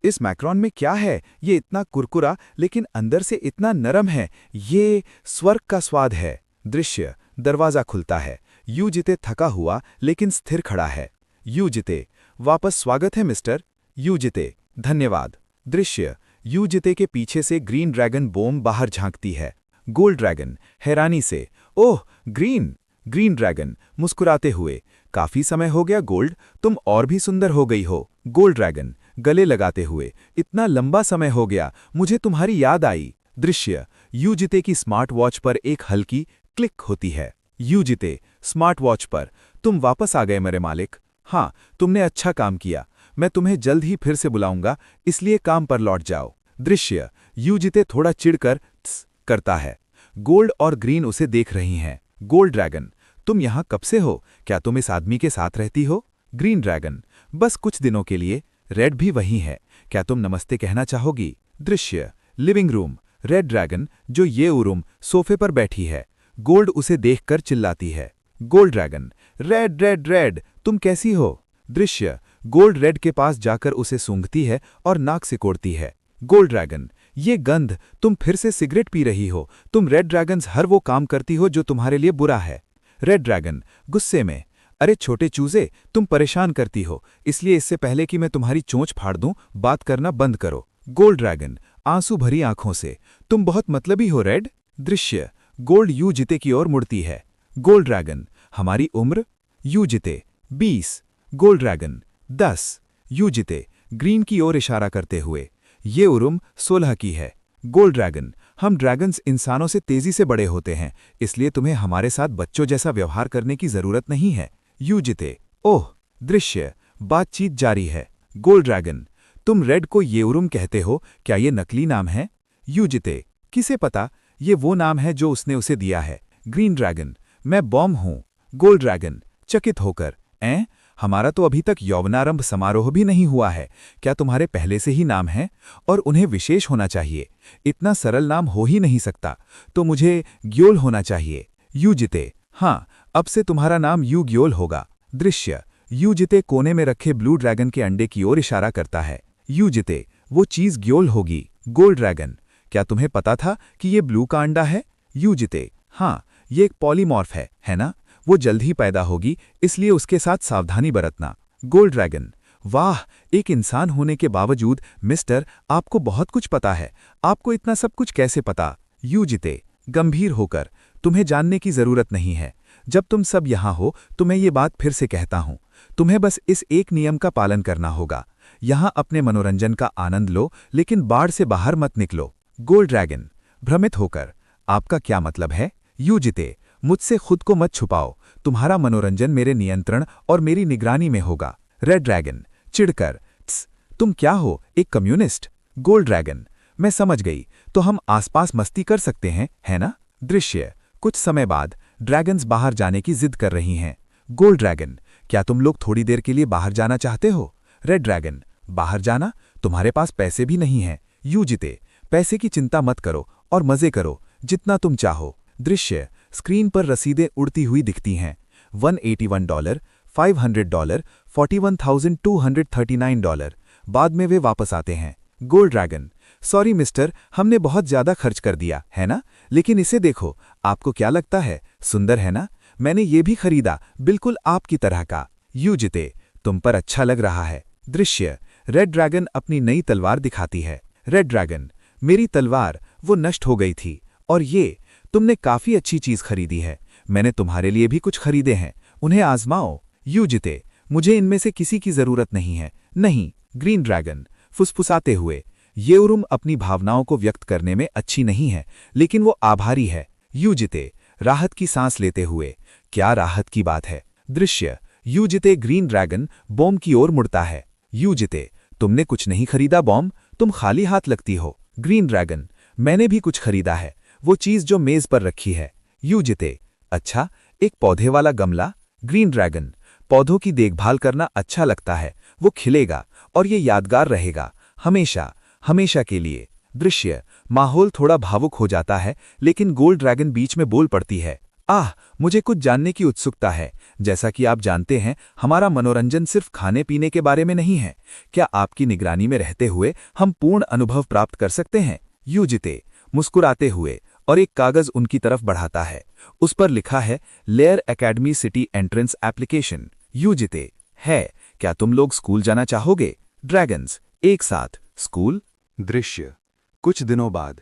इस मैक्रोन में क्या है? ये इतना कुरकुरा लेकिन अंदर से इतना नरम है, ये स्वर्ग का स्वाद है। दृश्य दरवाजा खुलता है। यूजिते थका हुआ लेकिन स्थिर खड़ा है। यूजिते, वापस स्वागत है मिस्टर। यूजिते, धन्यवाद। दृश्य यूजिते के पीछे से ग्रीन ड्रैगन बॉम बाहर झांकती है। गोल्ड ड्रैगन हैरानी से, ओह ग्रीन। ग्रीन ड्रैगन मुस्कुराते हुए, काफी समय हो गया गोल्ड, तुम और भी सुंदर हो गई हो। गोल्ड ड्रैगन गले लगाते हुए, इतना लंबा समय हो गया, मुझे तुम्हारी याद आई। दृश्य यूजिते की स्मार्ट वॉच पर एक हल्की क्लिक होती है। यूजिते स्मार्ट वॉच पर, तुम वापस आ गए मेरे मालिक। हाँ, तुमने अच्छा काम किया, मैं तुम्हें जल्द ही फिर से बुलाऊंगा, इसलिए काम पर लौट जाओ। दृश्य यूजिते थोड़ा चिढ़कर त्स करता है। गोल्ड और ग्रीन उसे देख रही हैं। गोल्ड ड्रैगन, तुम यहां कब से हो? क्या तुम इस आदमी के साथ रहती हो? ग्रीन ड्रैगन, बस कुछ दिनों के लिए। रेड भी वही है, क्या तुम नमस्ते कहना चाहोगी? दृश्य लिविंग रूम। रेड ड्रैगन जो ये रूम सोफे पर बैठी है।
गोल्ड उसे देखकर चिल्लाती है। Gold dragon, red red red, तुम कैसी हो? दृश्य, गोल्ड रेड के पास जाकर उसे सूंघती है और नाक सिकोड़ती है। गोल्ड ड्रैगन, ये गंध, तुम फिर से सिगरेट पी रही हो। तुम रेड ड्रैगन्स हर वो काम करती हो जो तुम्हारे लिए बुरा है। रेड ड्रैगन गुस्से में, अरे छोटे चूजे, तुम परेशान करती हो, इसलिए इससे पहले कि मैं तुम्हारी चोंच फाड़ दूं, बात करना बंद करो। गोल्ड ड्रैगन आंसू भरी आंखों से, तुम बहुत मतलबी हो रेड। दृश्य, गोल्ड यूजिते की ओर मुड़ती है। गोल्ड ड्रैगन, हमारी उम्र? यूजिते, 20। Gold dragon, 10। यूजिते ग्रीन की ओर इशारा करते हुए, ये उम्र 16 की है। गोल्ड ड्रैगन, हम ड्रैगन्स इंसानों से तेजी से बड़े होते हैं, इसलिए तुम्हें हमारे साथ बच्चों जैसा व्यवहार करने की जरूरत नहीं है। यूजिते, ओह। दृश्य, बातचीत जारी है। गोल्ड ड्रैगन, तुम रेड को ये उरुम कहते हो, क्या ये नकली नाम है? यूजिते, किसे पता, ये वो नाम है जो उसने उसे दिया है। ग्रीन ड्रैगन, मैं बॉम्ब हूं। गोल्ड ड्रैगन चकित होकर, हमारा तो अभी तक यौवनारंभ समारोह भी नहीं हुआ है, क्या तुम्हारे पहले से ही नाम है? और उन्हें विशेष होना चाहिए, इतना सरल नाम हो ही नहीं सकता, तो मुझे ग्योल होना चाहिए। यूजिते, हाँ, अब से तुम्हारा नाम यू ग्योल होगा। दृश्य, यूजिते कोने में रखे ब्लू ड्रैगन के अंडे की ओर इशारा करता है। यूजिते, वो चीज ग्योल होगी। गोल्ड ड्रैगन, क्या तुम्हें पता था कि ये ब्लू का अंडा है? यूजिते, हाँ, ये एक पॉलीमॉर्फ है ना? वो जल्द ही पैदा होगी, इसलिए उसके साथ सावधानी बरतना। गोल्ड ड्रैगन, वाह, एक इंसान होने के बावजूद मिस्टर, आपको बहुत कुछ पता है, आपको इतना सब कुछ कैसे पता? यूजिते गंभीर होकर, तुम्हें जानने की जरूरत नहीं है, जब तुम सब यहाँ हो तो मैं ये बात फिर से कहता हूँ, तुम्हें बस इस एक नियम का पालन करना होगा, यहाँ अपने मनोरंजन का आनंद लो, लेकिन बाड़ से बाहर मत निकलो। गोल्ड ड्रैगन भ्रमित होकर, आपका क्या मतलब है? यूजिते, मुझसे खुद को मत छुपाओ, तुम्हारा मनोरंजन मेरे नियंत्रण और मेरी निगरानी में होगा। रेड ड्रैगन चिढ़कर, तुम क्या हो, एक कम्युनिस्ट? गोल्ड ड्रैगन, मैं समझ गई, तो हम आसपास मस्ती कर सकते हैं, है ना? दृश्य, कुछ समय बाद ड्रैगन्स बाहर जाने की जिद कर रही हैं। गोल्ड ड्रैगन, क्या तुम लोग थोड़ी देर के लिए बाहर जाना चाहते हो? रेड ड्रैगन, बाहर जाना? तुम्हारे पास पैसे भी नहीं हैं। यूजिते, पैसे की चिंता मत करो और मजे करो, जितना तुम चाहो। दृश्य, स्क्रीन पर रसीदें उड़ती हुई दिखती हैं। $181, $500, $41,239। बाद में वे वापस आते हैं। गोल्ड ड्रैगन, सॉरी मिस्टर, हमने बहुत ज्यादा खर्च कर दिया, है ना? लेकिन इसे देखो, आपको क्या लगता है, सुंदर है ना? मैंने ये भी खरीदा, बिल्कुल आपकी तरह का। यूजिते, तुम पर अच्छा लग रहा है। दृश्य, रेड ड्रैगन अपनी नई तलवार दिखाती है। रेड ड्रैगन, मेरी तलवार, वो नष्ट हो गई थी, और ये, तुमने काफी अच्छी चीज खरीदी है, मैंने तुम्हारे लिए भी कुछ खरीदे हैं, उन्हें आजमाओ। यूजिते, मुझे इनमें से किसी की जरूरत नहीं है। नहीं। ग्रीन ड्रैगन फुसफुसाते हुए, ये उरुम अपनी भावनाओं को व्यक्त करने में अच्छी नहीं है, लेकिन वो आभारी है। यूजिते राहत की सांस लेते हुए, क्या राहत की बात है? दृश्य, यूजिते ग्रीन ड्रैगन बॉम्ब की ओर मुड़ता है। यूजिते, तुमने कुछ नहीं खरीदा बॉम्ब, तुम खाली हाथ लगती हो। ग्रीन ड्रैगन, मैंने भी कुछ खरीदा है, वो चीज जो मेज पर रखी है। यूजिते, अच्छा, एक पौधे वाला गमला? ग्रीन ड्रैगन, पौधों की देखभाल करना अच्छा लगता है, वो खिलेगा और ये यादगार रहेगा, हमेशा, हमेशा के लिए। दृश्य, माहौल थोड़ा भावुक हो जाता है, लेकिन गोल्ड ड्रैगन बीच में बोल पड़ती है। मुझे कुछ जानने की उत्सुकता है, जैसा कि आप जानते हैं, हमारा मनोरंजन सिर्फ खाने पीने के बारे में नहीं है, क्या आपकी निगरानी में रहते हुए हम पूर्ण अनुभव प्राप्त कर सकते हैं? यूजिते मुस्कुराते हुए, और एक कागज उनकी तरफ बढ़ाता है, उस पर लिखा है layer academy city entrance application. यूजिते, है, क्या तुम लोग स्कूल जाना चाहोगे? ड्रैगन्स एक साथ, स्कूल?
दृश्य, कुछ दिनों बाद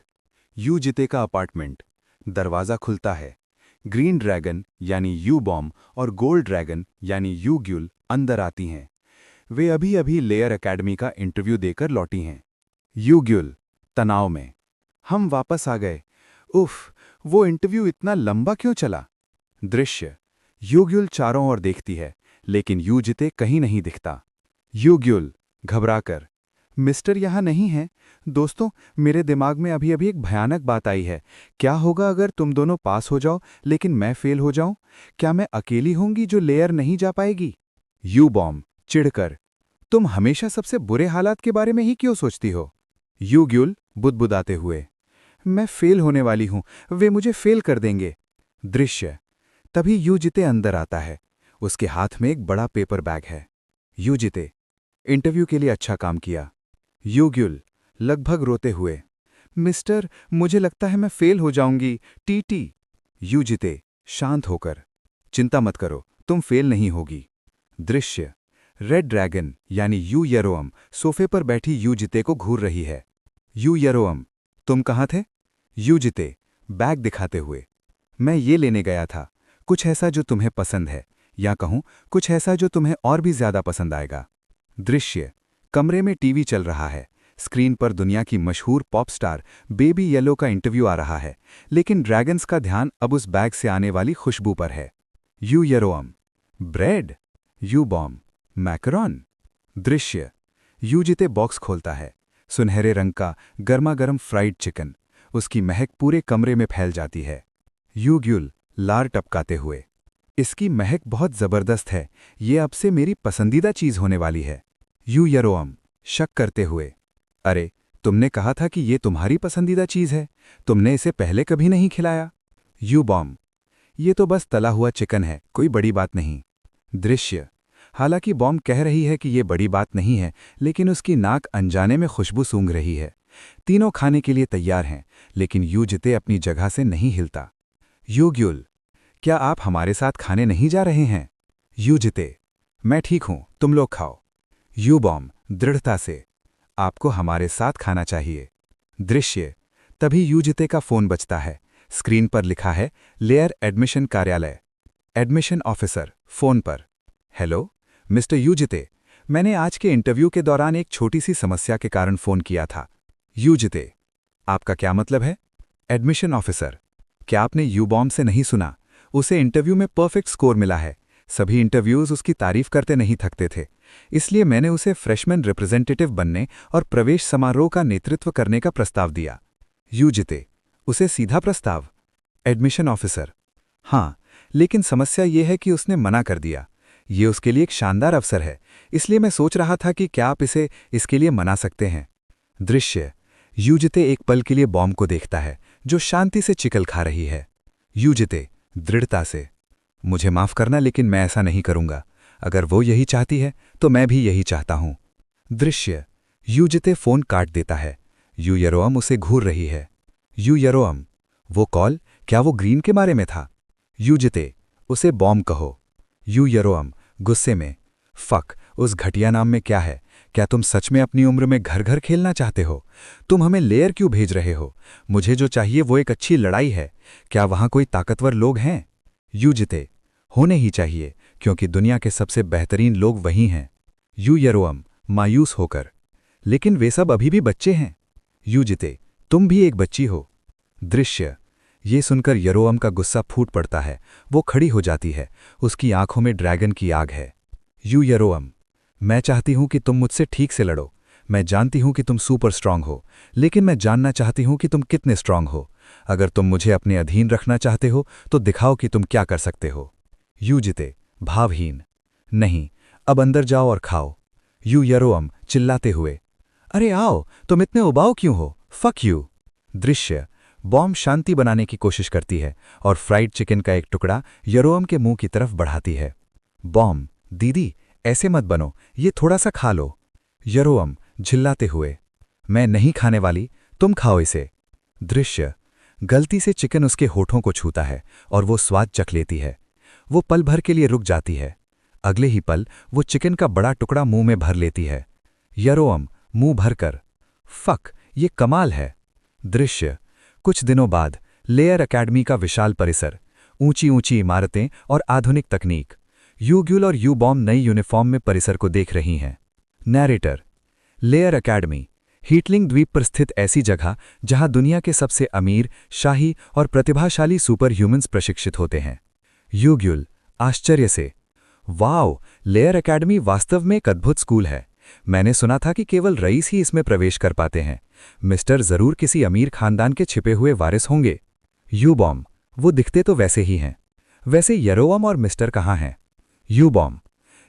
यूजिते का अपार्टमेंट, दरवाजा खुलता है। ग्रीन ड्रैगन यानी यू बॉम्ब और गोल्ड ड्रैगन यानी यू ग्युल अंदर आती हैं। वे अभी अभी लेयर एकेडमी का इंटरव्यू देकर लौटी हैं। यू ग्युल तनाव में, हम वापस आ गए, उफ, वो इंटरव्यू इतना लंबा क्यों चला? दृश्य, यू ग्युल चारों ओर देखती है, लेकिन यूजिते कहीं नहीं दिखता। यू ग्युल घबराकर, मिस्टर यहाँ नहीं है। दोस्तों, मेरे दिमाग में अभी अभी एक भयानक बात आई है, क्या होगा अगर तुम दोनों पास हो जाओ लेकिन मैं फेल हो जाऊं? क्या मैं अकेली होंगी जो लेयर नहीं जा पाएगी? यू बॉम्ब चिढ़कर, तुम हमेशा सबसे बुरे हालात के बारे में ही क्यों सोचती हो? यू ग्युल बुदबुदाते हुए, मैं फेल होने वाली हूं, वे मुझे फेल कर देंगे।
दृश्य। तभी यूजिते अंदर आता है। उसके हाथ में एक बड़ा पेपर बैग है। यूजिते, इंटरव्यू के लिए अच्छा काम किया। यूग्युल, लगभग रोते हुए, मिस्टर, मुझे लगता है मैं फेल हो जाऊंगी, टीटी। यूजिते, शांत होकर, चिंता मत करो, तुम फेल नहीं होगी। दृश्य। रेड ड्रैगन यानी यू यरोअम सोफे पर बैठी यूजिते को घूर रही है। यू यरोअम, तुम कहाँ थे? यूजिते, बैग दिखाते हुए, मैं ये लेने गया था, कुछ ऐसा जो तुम्हें पसंद है, या कहूं कुछ ऐसा जो तुम्हें और भी ज्यादा पसंद आएगा। दृश्य। कमरे में टीवी चल रहा है। स्क्रीन पर दुनिया की मशहूर पॉप स्टार बेबी येलो का इंटरव्यू आ रहा है, लेकिन ड्रैगन्स का ध्यान अब उस बैग से आने वाली खुशबू पर है। यू यरोअम, ब्रेड। यू बॉम, मैकरॉन। दृश्य। यूजिते बॉक्स खोलता है। सुनहरे रंग का गर्मा-गर्म फ्राइड चिकन। उसकी महक पूरे कमरे में फैल जाती है। यूग्युल, लार टपकाते हुए, इसकी महक बहुत जबरदस्त है, ये अब से मेरी पसंदीदा चीज होने वाली है। यू यरोअम, शक करते हुए, अरे, तुमने कहा था कि ये तुम्हारी पसंदीदा चीज है, तुमने इसे पहले कभी नहीं खिलाया। यू बॉम, ये तो बस तला हुआ चिकन है, कोई बड़ी बात नहीं। दृश्य। हालांकि बॉम कह रही है कि ये बड़ी बात नहीं है, लेकिन उसकी नाक अनजाने में खुशबू सूंघ रही है। तीनों खाने के लिए तैयार हैं, लेकिन यूजिते अपनी जगह से नहीं हिलता। यूग्युल, क्या आप हमारे साथ खाने नहीं जा रहे हैं? यूजिते, मैं ठीक हूं, तुम लोग खाओ। यू बॉम, दृढ़ता से, आपको हमारे साथ खाना चाहिए। दृश्य। तभी यूजिते का फोन बजता है। स्क्रीन पर लिखा है लेयर एडमिशन कार्यालय। एडमिशन ऑफिसर फोन पर, हेलो मिस्टर यूजिते, मैंने आज के इंटरव्यू के दौरान एक छोटी सी समस्या के कारण फोन किया था। यूजिते, आपका क्या मतलब है? एडमिशन ऑफिसर, क्या आपने यू बॉम से नहीं सुना? उसे इंटरव्यू में परफेक्ट स्कोर मिला है। सभी इंटरव्यूज उसकी तारीफ करते नहीं थकते थे, इसलिए मैंने उसे फ्रेशमैन रिप्रेजेंटेटिव बनने और प्रवेश समारोह का नेतृत्व करने का प्रस्ताव दिया। यूजिते, उसे सीधा प्रस्ताव? एडमिशन ऑफिसर, हाँ, लेकिन समस्या ये है कि उसने मना कर दिया। ये उसके लिए एक शानदार अवसर है, इसलिए मैं सोच रहा था कि क्या आप इसे इसके लिए मना सकते हैं। दृश्य। यूजिते एक पल के लिए बॉम को देखता है, जो शांति से चिकन खा रही है। यूजिते, दृढ़ता से, मुझे माफ करना, लेकिन मैं ऐसा नहीं करूंगा। अगर वो यही चाहती है तो मैं भी यही चाहता हूं। दृश्य। यूजिते फोन काट देता है। यू यरोअम उसे घूर रही है। यू यरोअम, वो कॉल, क्या वो ग्रीन के बारे में था? यूजिते, उसे बॉम्ब कहो। यू यरोअम, गुस्से में, फक, उस घटिया नाम में क्या है? क्या तुम सच में अपनी उम्र में घर घर खेलना चाहते हो? तुम हमें लेयर क्यों भेज रहे हो? मुझे जो चाहिए वो एक अच्छी लड़ाई है। क्या वहां कोई ताकतवर लोग हैं? यूजिते, होने ही चाहिए, क्योंकि दुनिया के सबसे बेहतरीन लोग वही हैं। यू यरोअम, मायूस होकर, लेकिन वे सब अभी भी बच्चे हैं। यूजिते, तुम भी एक बच्ची हो। दृश्य। ये सुनकर यरोअम का गुस्सा फूट पड़ता है। वो खड़ी हो जाती है। उसकी आंखों में ड्रैगन की आग है। यू यरोअम, मैं चाहती हूं कि तुम मुझसे ठीक से लड़ो। मैं जानती हूं कि तुम सुपर स्ट्रांग हो, लेकिन मैं जानना चाहती हूं कि तुम कितने स्ट्रांग हो। अगर तुम मुझे अपने अधीन रखना चाहते हो तो दिखाओ कि तुम क्या कर सकते हो। यूजिते, भावहीन, नहीं, अब अंदर जाओ और खाओ। यू यरोअम चिल्लाते हुए, अरे आओ, तुम इतने उबाऊ क्यों हो? Fuck you. दृश्य। बॉम्ब शांति बनाने की कोशिश करती है और फ्राइड चिकन का एक टुकड़ा यरोअम के मुंह की तरफ बढ़ाती है। बॉम्ब, दीदी, ऐसे मत बनो, ये थोड़ा सा खा लो। यरोअम झिल्लाते हुए, मैं नहीं खाने वाली, तुम खाओ इसे। दृश्य। गलती से चिकन उसके होठों को छूता है और वो स्वाद चख लेती है। वो पल भर के लिए रुक जाती है। अगले ही पल वो चिकन का बड़ा टुकड़ा मुंह में भर लेती है। यरोअम मुंह भरकर, फक, ये कमाल है। दृश्य। कुछ दिनों बाद लेयर एकेडमी का विशाल परिसर, ऊंची ऊंची इमारतें और आधुनिक तकनीक। यूग्युल और यू बॉम नई यूनिफॉर्म में परिसर को देख रही हैं। नैरेटर। लेयर एकेडमी, हीटलिंग द्वीप पर स्थित ऐसी जगह जहां दुनिया के सबसे अमीर, शाही और प्रतिभाशाली सुपर ह्यूमन्स प्रशिक्षित होते हैं। यूग्युल आश्चर्य से, वाओ, लेयर एकेडमी वास्तव में एक अद्भुत स्कूल है। मैंने सुना था कि केवल रईस ही इसमें प्रवेश कर पाते हैं। मिस्टर जरूर किसी अमीर खानदान के छिपे हुए वारिस होंगे। यू बॉम, वो दिखते तो वैसे ही हैं। वैसे यरोअम और मिस्टर कहाँ हैं? यू बॉम,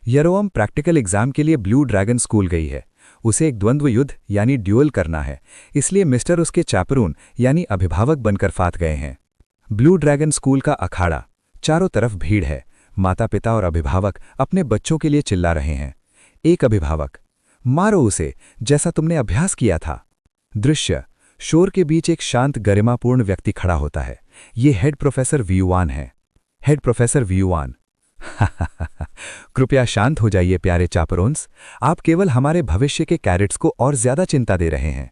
यरोअम प्रैक्टिकल एग्जाम के लिए ब्लू ड्रैगन स्कूल गई है। उसे एक द्वंद्व युद्ध यानी ड्यूअल करना है, इसलिए मिस्टर उसके चैपरून यानी अभिभावक बनकर फात गए हैं।
ब्लू ड्रैगन स्कूल का अखाड़ा। चारों तरफ भीड़ है। माता पिता और अभिभावक अपने बच्चों के लिए चिल्ला रहे हैं। एक अभिभावक, मारो उसे जैसा तुमने अभ्यास किया था। दृश्य, शोर के बीच एक शांत गरिमापूर्ण व्यक्ति खड़ा होता है। ये हेड प्रोफेसर व्यूवान है। हेड प्रोफेसर व्यूवान, कृपया शांत हो जाइए प्यारे चापरोन्स, आप केवल हमारे भविष्य के कैडेट्स को और ज्यादा चिंता दे रहे हैं।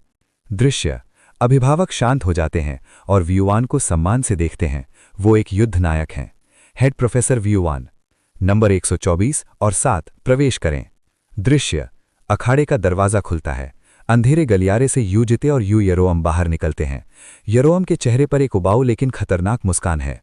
दृश्य, अभिभावक शांत हो जाते हैं और व्यूवान को सम्मान से देखते हैं। वो एक युद्ध नायक हैं। हेड प्रोफेसर व्यूवान, नंबर 124 और 7 प्रवेश करें। दृश्य, अखाड़े का दरवाजा खुलता है। अंधेरे गलियारे से यूजिते और यरोअम बाहर निकलते हैं। यरोअम के चेहरे पर एक उबाऊ लेकिन खतरनाक मुस्कान है।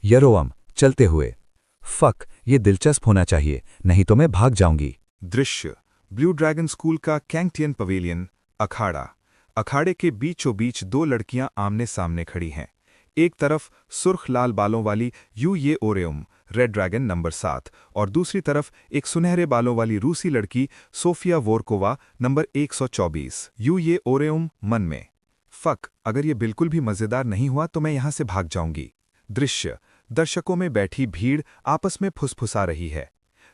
यरोअम, चलते हुए, फक, ये दिलचस्प होना चाहिए, नहीं तो मैं भाग जाऊंगी।
दृश्य, ब्लू ड्रैगन स्कूल का कैंगटियन पवेलियन, अखाड़ा। अखाड़े के बीचों बीच दो लड़कियां आमने सामने खड़ी हैं। एक तरफ सुर्ख लाल बालों वाली ये ओरेउम, रेड ड्रैगन नंबर 7, और दूसरी तरफ एक सुनहरे बालों वाली रूसी लड़की सोफिया वोरकोवा नंबर 124। ये ओरेउम मन में, फक, अगर ये बिल्कुल भी मजेदार नहीं हुआ तो मैं यहां से भाग जाऊंगी। दृश्य, दर्शकों में बैठी भीड़ आपस में फुसफुसा रही है।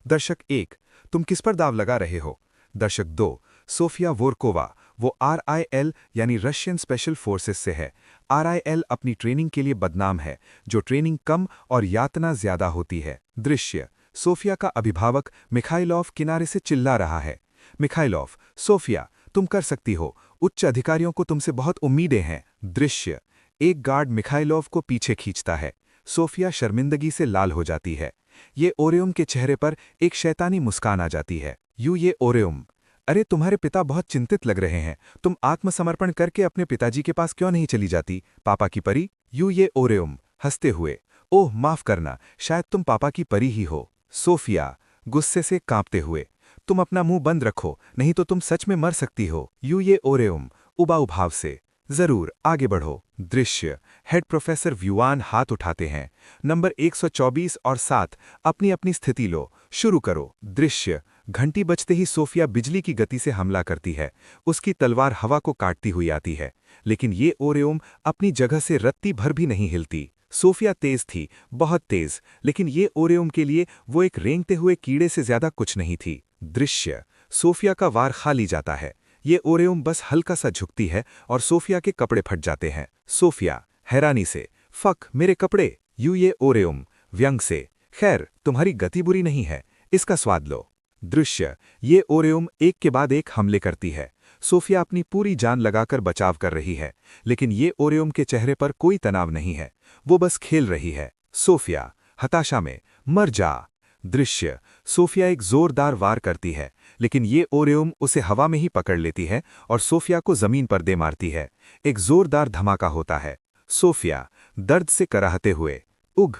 दर्शक 1, तुम किस पर दाव लगा रहे हो? दर्शक 2, सोफिया वोरकोवा, वो RIL यानी रशियन स्पेशल फोर्सेस से है। RIL अपनी ट्रेनिंग के लिए बदनाम है, जो ट्रेनिंग कम और यातना ज्यादा होती है। दृश्य, सोफिया का अभिभावक मिखाइलोव किनारे से चिल्ला रहा है। मिखाइलोव, सोफिया, तुम कर सकती हो, उच्च अधिकारियों को तुमसे बहुत उम्मीदें हैं। दृश्य, एक गार्ड मिखाइलोव को पीछे खींचता है। सोफिया शर्मिंदगी से लाल हो जाती है। ये ओरेउम के चेहरे पर एक शैतानी मुस्कान आ जाती है। ये ओरेउम, अरे तुम्हारे पिता बहुत चिंतित लग रहे हैं, तुम आत्मसमर्पण करके अपने पिताजी के पास क्यों नहीं चली जाती, पापा की परी? ये ओरेउम, हंसते हुए, ओह माफ करना, शायद तुम पापा की परी ही हो। सोफिया, गुस्से से कांपते हुए, तुम अपना मुंह बंद रखो, नहीं तो तुम सच में मर सकती हो। ये ओरेउम, उबाऊ भाव से, जरूर आगे बढ़ो। दृश्य, हेड प्रोफेसर व्यूवान हाथ उठाते हैं। नंबर 124 और 7, अपनी अपनी स्थिति लो, शुरू करो। दृश्य, घंटी बजते ही सोफिया बिजली की गति से हमला करती है। उसकी तलवार हवा को काटती हुई आती है, लेकिन ये ओरेउम अपनी जगह से रत्ती भर भी नहीं हिलती। सोफिया तेज थी, बहुत तेज, लेकिन ये ओरेउम के लिए वो एक रेंगते हुए कीड़े से ज्यादा कुछ नहीं थी। दृश्य, सोफिया का वार खाली जाता है। ये ओरेउम बस हल्का सा झुकती है और सोफिया के कपड़े फट जाते हैं। सोफिया, हैरानी से, फक, मेरे कपड़े। ये ओरेउम, व्यंग से, खैर तुम्हारी गति बुरी नहीं है, इसका स्वाद लो। दृश्य, ये ओरेउम एक के बाद एक हमले करती है। सोफिया अपनी पूरी जान लगाकर बचाव कर रही है, लेकिन ये ओरेउम के चेहरे पर कोई तनाव नहीं है, वो बस खेल रही है। सोफिया, हताशा में, मर जा। दृश्य, सोफिया एक जोरदार वार करती है, लेकिन ये ओरेउम उसे हवा में ही पकड़ लेती है और सोफिया को जमीन पर दे मारती है। एक जोरदार धमाका होता है। सोफिया, दर्द से कराहते हुए, उग।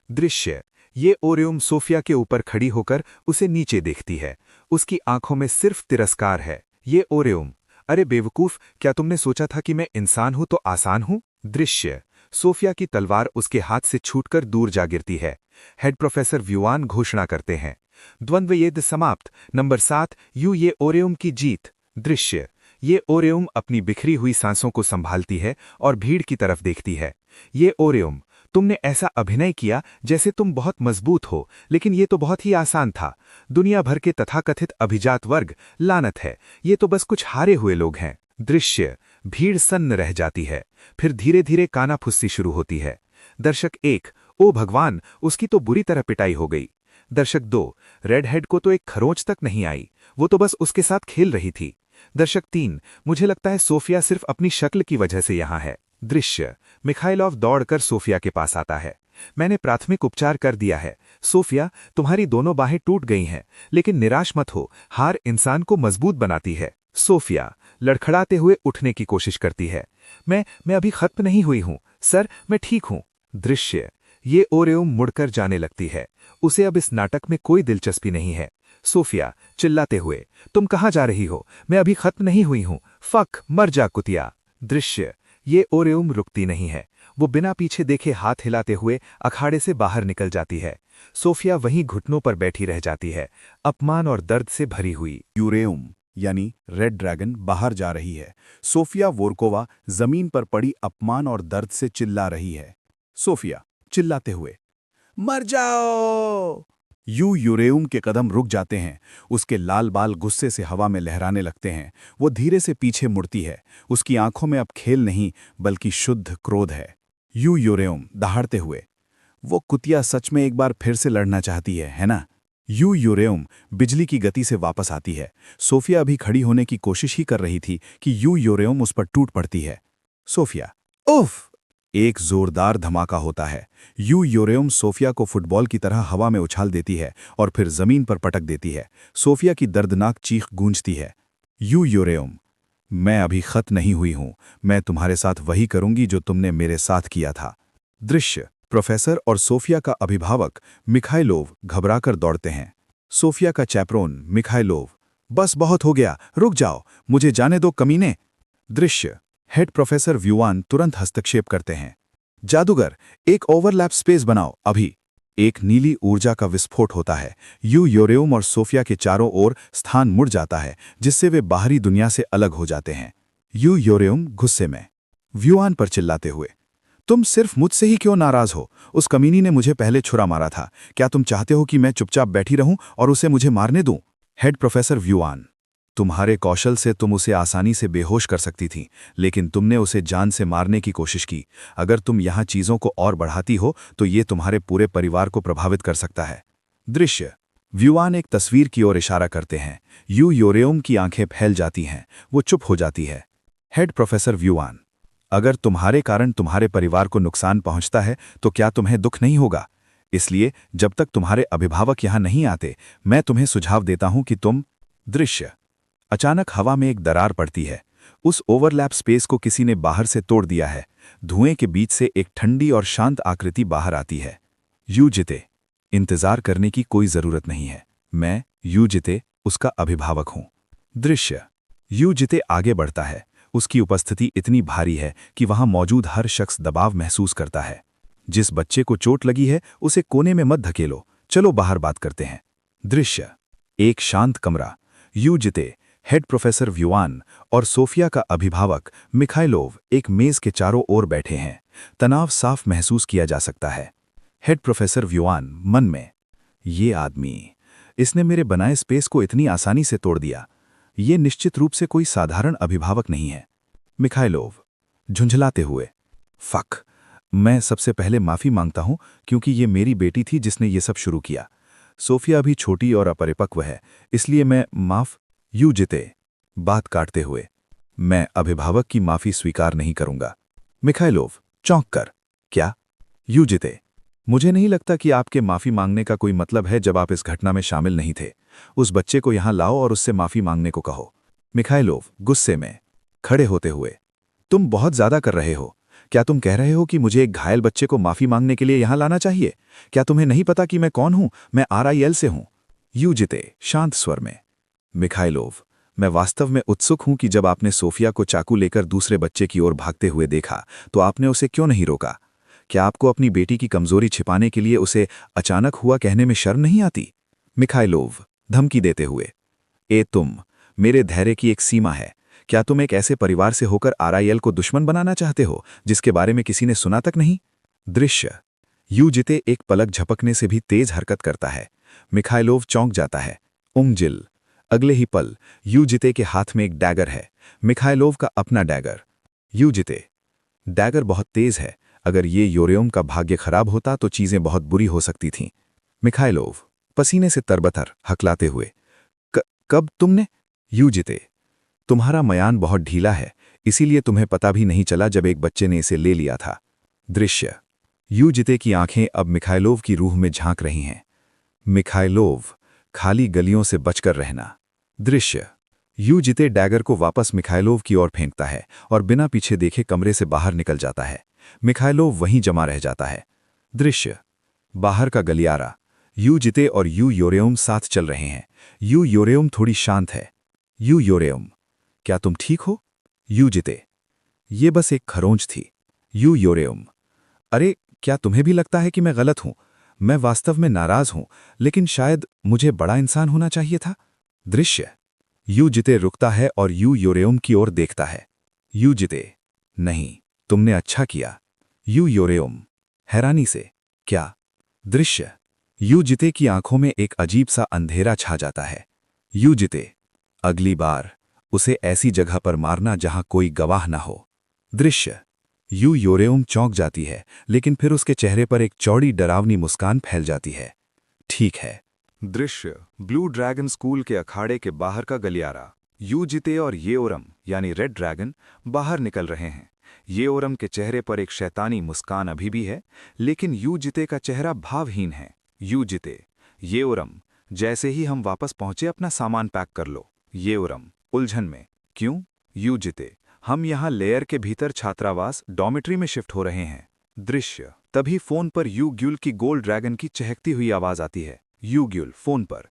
दृश्य, ये ओरेउम सोफिया के ऊपर खड़ी होकर उसे नीचे देखती है। उसकी आंखों में सिर्फ तिरस्कार है। ये ओरेउम, अरे बेवकूफ, क्या तुमने सोचा था कि मैं इंसान हूं तो आसान हूं? दृश्य, सोफिया की तलवार उसके हाथ से छूटकर दूर जा गिरती है। हेड प्रोफेसर व्यूवान घोषणा करते हैं, द्वंद्व युद्ध समाप्त, नंबर 7 ये ओरेउम की जीत। दृश्य, ये ओरेउम अपनी बिखरी हुई सांसों को संभालती है और भीड़ की तरफ देखती है। ये ओरेउम, तुमने ऐसा अभिनय किया जैसे तुम बहुत मजबूत हो, लेकिन ये तो बहुत ही आसान था। दुनिया भर के तथाकथित अभिजात वर्ग, लानत है, ये तो बस कुछ हारे हुए लोग हैं। दृश्य, भीड़ सन्न रह जाती है, फिर धीरे धीरे कानाफुस्सी शुरू होती है। दर्शक 1, ओ भगवान, उसकी तो बुरी तरह पिटाई हो गई। दर्शक 2, रेड हेड को तो एक खरोंच तक नहीं आई, वो तो बस उसके साथ खेल रही थी। दर्शक 3, मुझे लगता है सोफिया सिर्फ अपनी शक्ल की वजह से यहाँ है। दृश्य, मिखाइलोव दौड़कर सोफिया के पास आता है। मैंने प्राथमिक उपचार कर दिया है। सोफिया, तुम्हारी दोनों बाहें टूट गई हैं, लेकिन निराश मत हो, हार इंसान को मजबूत बनाती है। सोफिया, लड़खड़ाते हुए उठने की कोशिश करती है। मैं अभी खत्म नहीं हुई हूं, सर, मैं ठीक हूं। दृश्य, ये ओरेउम मुड़कर जाने लगती है, उसे अब इस नाटक में कोई दिलचस्पी नहीं है। सोफिया, चिल्लाते हुए, तुम कहाँ जा रही हो? मैं अभी खत्म नहीं हुई हूं, फक, मर जा कुतिया। दृश्य, ये ओरेउम रुकती नहीं है, वो बिना पीछे देखे हाथ हिलाते हुए अखाड़े से बाहर निकल जाती है। सोफिया वहीं घुटनों पर बैठी रह जाती है, अपमान और दर्द से भरी हुई। यूरेउम यानी रेड ड्रैगन बाहर जा रही है। सोफिया वोरकोवा जमीन पर पड़ी अपमान और दर्द से चिल्ला रही है। सोफिया चिल्लाते हुए, मर जाओ। यू यूरेउम के कदम रुक जाते हैं। उसके लाल बाल गुस्से से हवा में लहराने लगते हैं। वो धीरे से पीछे मुड़ती है। उसकी आंखों में अब खेल नहीं बल्कि शुद्ध क्रोध है। यू यूरेउम दहाड़ते हुए, वो कुतिया सच में एक बार फिर से लड़ना चाहती है ना? यू यूरेउम बिजली की गति से वापस आती है। सोफिया अभी खड़ी होने की कोशिश ही कर रही थी कि यू यूरेउम उस पर टूट पड़ती है। सोफिया, उफ! एक जोरदार धमाका होता है। यू यूरेउम सोफिया को फुटबॉल की तरह हवा में उछाल देती है और फिर जमीन पर पटक देती है। सोफिया की दर्दनाक चीख गूंजती है। यू यूरेउम, मैं अभी खत नहीं हुई हूं। मैं तुम्हारे साथ वही करूंगी जो तुमने मेरे साथ किया था। दृश्य, प्रोफेसर और सोफिया का अभिभावक मिखाइलोव घबराकर दौड़ते हैं। सोफिया का चैपरोन मिखाइलोव, बस बहुत हो गया, रुक जाओ, मुझे जाने दो कमीने। दृश्य, हेड प्रोफेसर व्युआन तुरंत हस्तक्षेप करते हैं। जादूगर, एक ओवरलैप स्पेस बनाओ अभी। एक नीली ऊर्जा का विस्फोट होता है। यू यूरेउम और सोफिया के चारों ओर स्थान मुड़ जाता है, जिससे वे बाहरी दुनिया से अलग हो जाते हैं। यू यूरेउम गुस्से में, व्युआन पर चिल्लाते हुए, तुम सिर्फ मुझसे ही क्यों नाराज हो? उस कमीनी ने मुझे पहले छुरा मारा था। क्या तुम चाहते हो कि मैं चुपचाप बैठी रहूं और उसे मुझे मारने दूं? हेड प्रोफेसर व्युआन, तुम्हारे कौशल से तुम उसे आसानी से बेहोश कर सकती थी, लेकिन तुमने उसे जान से मारने की कोशिश की। अगर तुम यहां चीजों को और बढ़ाती हो तो ये तुम्हारे पूरे परिवार को प्रभावित कर सकता है। दृश्य, व्युआन एक तस्वीर की ओर इशारा करते हैं। यू यूरेउम की आंखें फैल जाती हैं। वो चुप हो जाती है। हेड प्रोफेसर व्युआन, अगर तुम्हारे कारण तुम्हारे परिवार को नुकसान पहुंचता है तो क्या तुम्हें दुख नहीं होगा? इसलिए जब तक तुम्हारे अभिभावक यहां नहीं आते, मैं तुम्हें सुझाव देता हूं कि तुम। दृश्य, अचानक हवा में एक दरार पड़ती है। उस ओवरलैप स्पेस को किसी ने बाहर से तोड़ दिया है। धुएं के बीच से एक ठंडी और शांत आकृति बाहर आती है। यू जिते, इंतजार करने की कोई जरूरत नहीं है। मैं यू जिते, उसका अभिभावक हूं। दृश्य, यू जिते आगे बढ़ता है। उसकी उपस्थिति इतनी भारी है कि वहां मौजूद हर शख्स दबाव महसूस करता है। जिस बच्चे को चोट लगी है उसे कोने में मत धकेलो, चलो बाहर बात करते हैं। दृश्य, एक शांत कमरा। यू जिते, हेड प्रोफेसर व्युआन और सोफिया का अभिभावक मिखाइलोव एक मेज के चारों ओर बैठे हैं। तनाव साफ महसूस किया जा सकता है। हेड प्रोफेसर व्युआन मन में, ये आदमी, इसने मेरे बनाए स्पेस को इतनी आसानी से तोड़ दिया। ये निश्चित रूप से कोई साधारण अभिभावक नहीं है। मिखाइलोव झुंझलाते हुए, फक, मैं सबसे पहले माफी मांगता हूं क्योंकि ये मेरी बेटी थी जिसने ये सब शुरू किया। सोफिया अभी छोटी और अपरिपक्व है, इसलिए मैं माफ। यू जिते बात काटते हुए, मैं अभिभावक की माफी स्वीकार नहीं करूंगा। मिखाइलोव चौंक कर, क्या? यू जिते, मुझे नहीं लगता कि आपके माफी मांगने का कोई मतलब है जब आप इस घटना में शामिल नहीं थे। उस बच्चे को यहां लाओ और उससे माफी मांगने को कहो। मिखाइलोव गुस्से में, खड़े होते हुए, तुम बहुत ज्यादा कर रहे हो। क्या तुम कह रहे हो कि मुझे एक घायल बच्चे को माफी मांगने के लिए यहां लाना चाहिए? क्या तुम्हें नहीं पता कि मैं कौन हूं? मैं RIL से हूं। यू जिते शांत स्वर में, मिखाइलोव, मैं वास्तव में उत्सुक हूं कि जब आपने सोफिया को चाकू लेकर दूसरे बच्चे की ओर भागते हुए देखा तो आपने उसे क्यों नहीं रोका? क्या आपको अपनी बेटी की कमजोरी छिपाने के लिए उसे अचानक हुआ कहने में शर्म नहीं आती? मिखाइलोव धमकी देते हुए, तुम, मेरे धैर्य की एक सीमा है। क्या तुम एक ऐसे परिवार से होकर RIL को दुश्मन बनाना चाहते हो जिसके बारे में किसी ने सुना तक नहीं? दृश्य, यू जिते एक पलक झपकने से भी तेज हरकत करता है। मिखाइलोव चौंक जाता है। उंगजिल, अगले ही पल यू जिते के हाथ में एक डैगर है। मिखाइलोव का अपना डैगर। यू जिते, डैगर बहुत तेज है। अगर ये यूरेउम का भाग्य खराब होता तो चीजें बहुत बुरी हो सकती थीं। मिखाइलोव पसीने से तरबतर हकलाते हुए, कब तुमने? यू जिते, तुम्हारा मयान बहुत ढीला है, इसीलिए तुम्हें पता भी नहीं चला जब एक बच्चे ने इसे ले लिया था। दृश्य, यू जिते की आंखें अब मिखाइलोव की रूह में झांक रही हैं। मिखाइलोव, खाली गलियों से बचकर रहना। दृश्य, यू जिते डैगर को वापस मिखाइलोव की ओर फेंकता है और बिना पीछे देखे कमरे से बाहर निकल जाता है। मिखाइलोव वहीं जमा रह जाता है। दृश्य, बाहर का गलियारा। यू जिते और यू यूरेउम साथ चल रहे हैं। यू यूरेउम थोड़ी शांत है। यू यूरेउम, क्या तुम ठीक हो? यू जिते, ये बस एक खरोंच थी। यू यूरेउम, अरे क्या तुम्हें भी लगता है कि मैं गलत हूं? मैं वास्तव में नाराज हूं, लेकिन शायद मुझे बड़ा इंसान होना चाहिए था। दृश्य, यू जिते रुकता है और यू यूरेउम की ओर देखता है। यू जिते, नहीं, तुमने अच्छा किया। यू यूरेउम,
हैरानी से। क्या दृश्य। युजिते की आंखों में एक अजीब सा अंधेरा छा जाता है। युजिते, अगली बार उसे ऐसी जगह पर मारना जहां कोई गवाह ना हो। दृश्य। योरेउम चौंक जाती है, लेकिन फिर उसके चेहरे पर एक चौड़ी डरावनी मुस्कान फैल जाती है। ठीक है।
दृश्य ब्लू ड्रैगन स्कूल के अखाड़े के बाहर का गलियारा। युजिते और येओरम यानी रेड ड्रैगन बाहर निकल रहे हैं। येओरम के चेहरे पर एक शैतानी मुस्कान अभी भी है, लेकिन युजिते का चेहरा भावहीन है। युजिते, येओरम, जैसे ही हम वापस पहुंचे अपना सामान पैक कर लो। येओरम उलझन में, क्यों? युजिते, हम यहाँ लेयर के भीतर छात्रावास डॉर्मेट्री में शिफ्ट हो रहे हैं। दृश्य, तभी फोन पर युग्युल की गोल्ड ड्रैगन की चहकती हुई आवाज आती है। युग्युल फोन पर,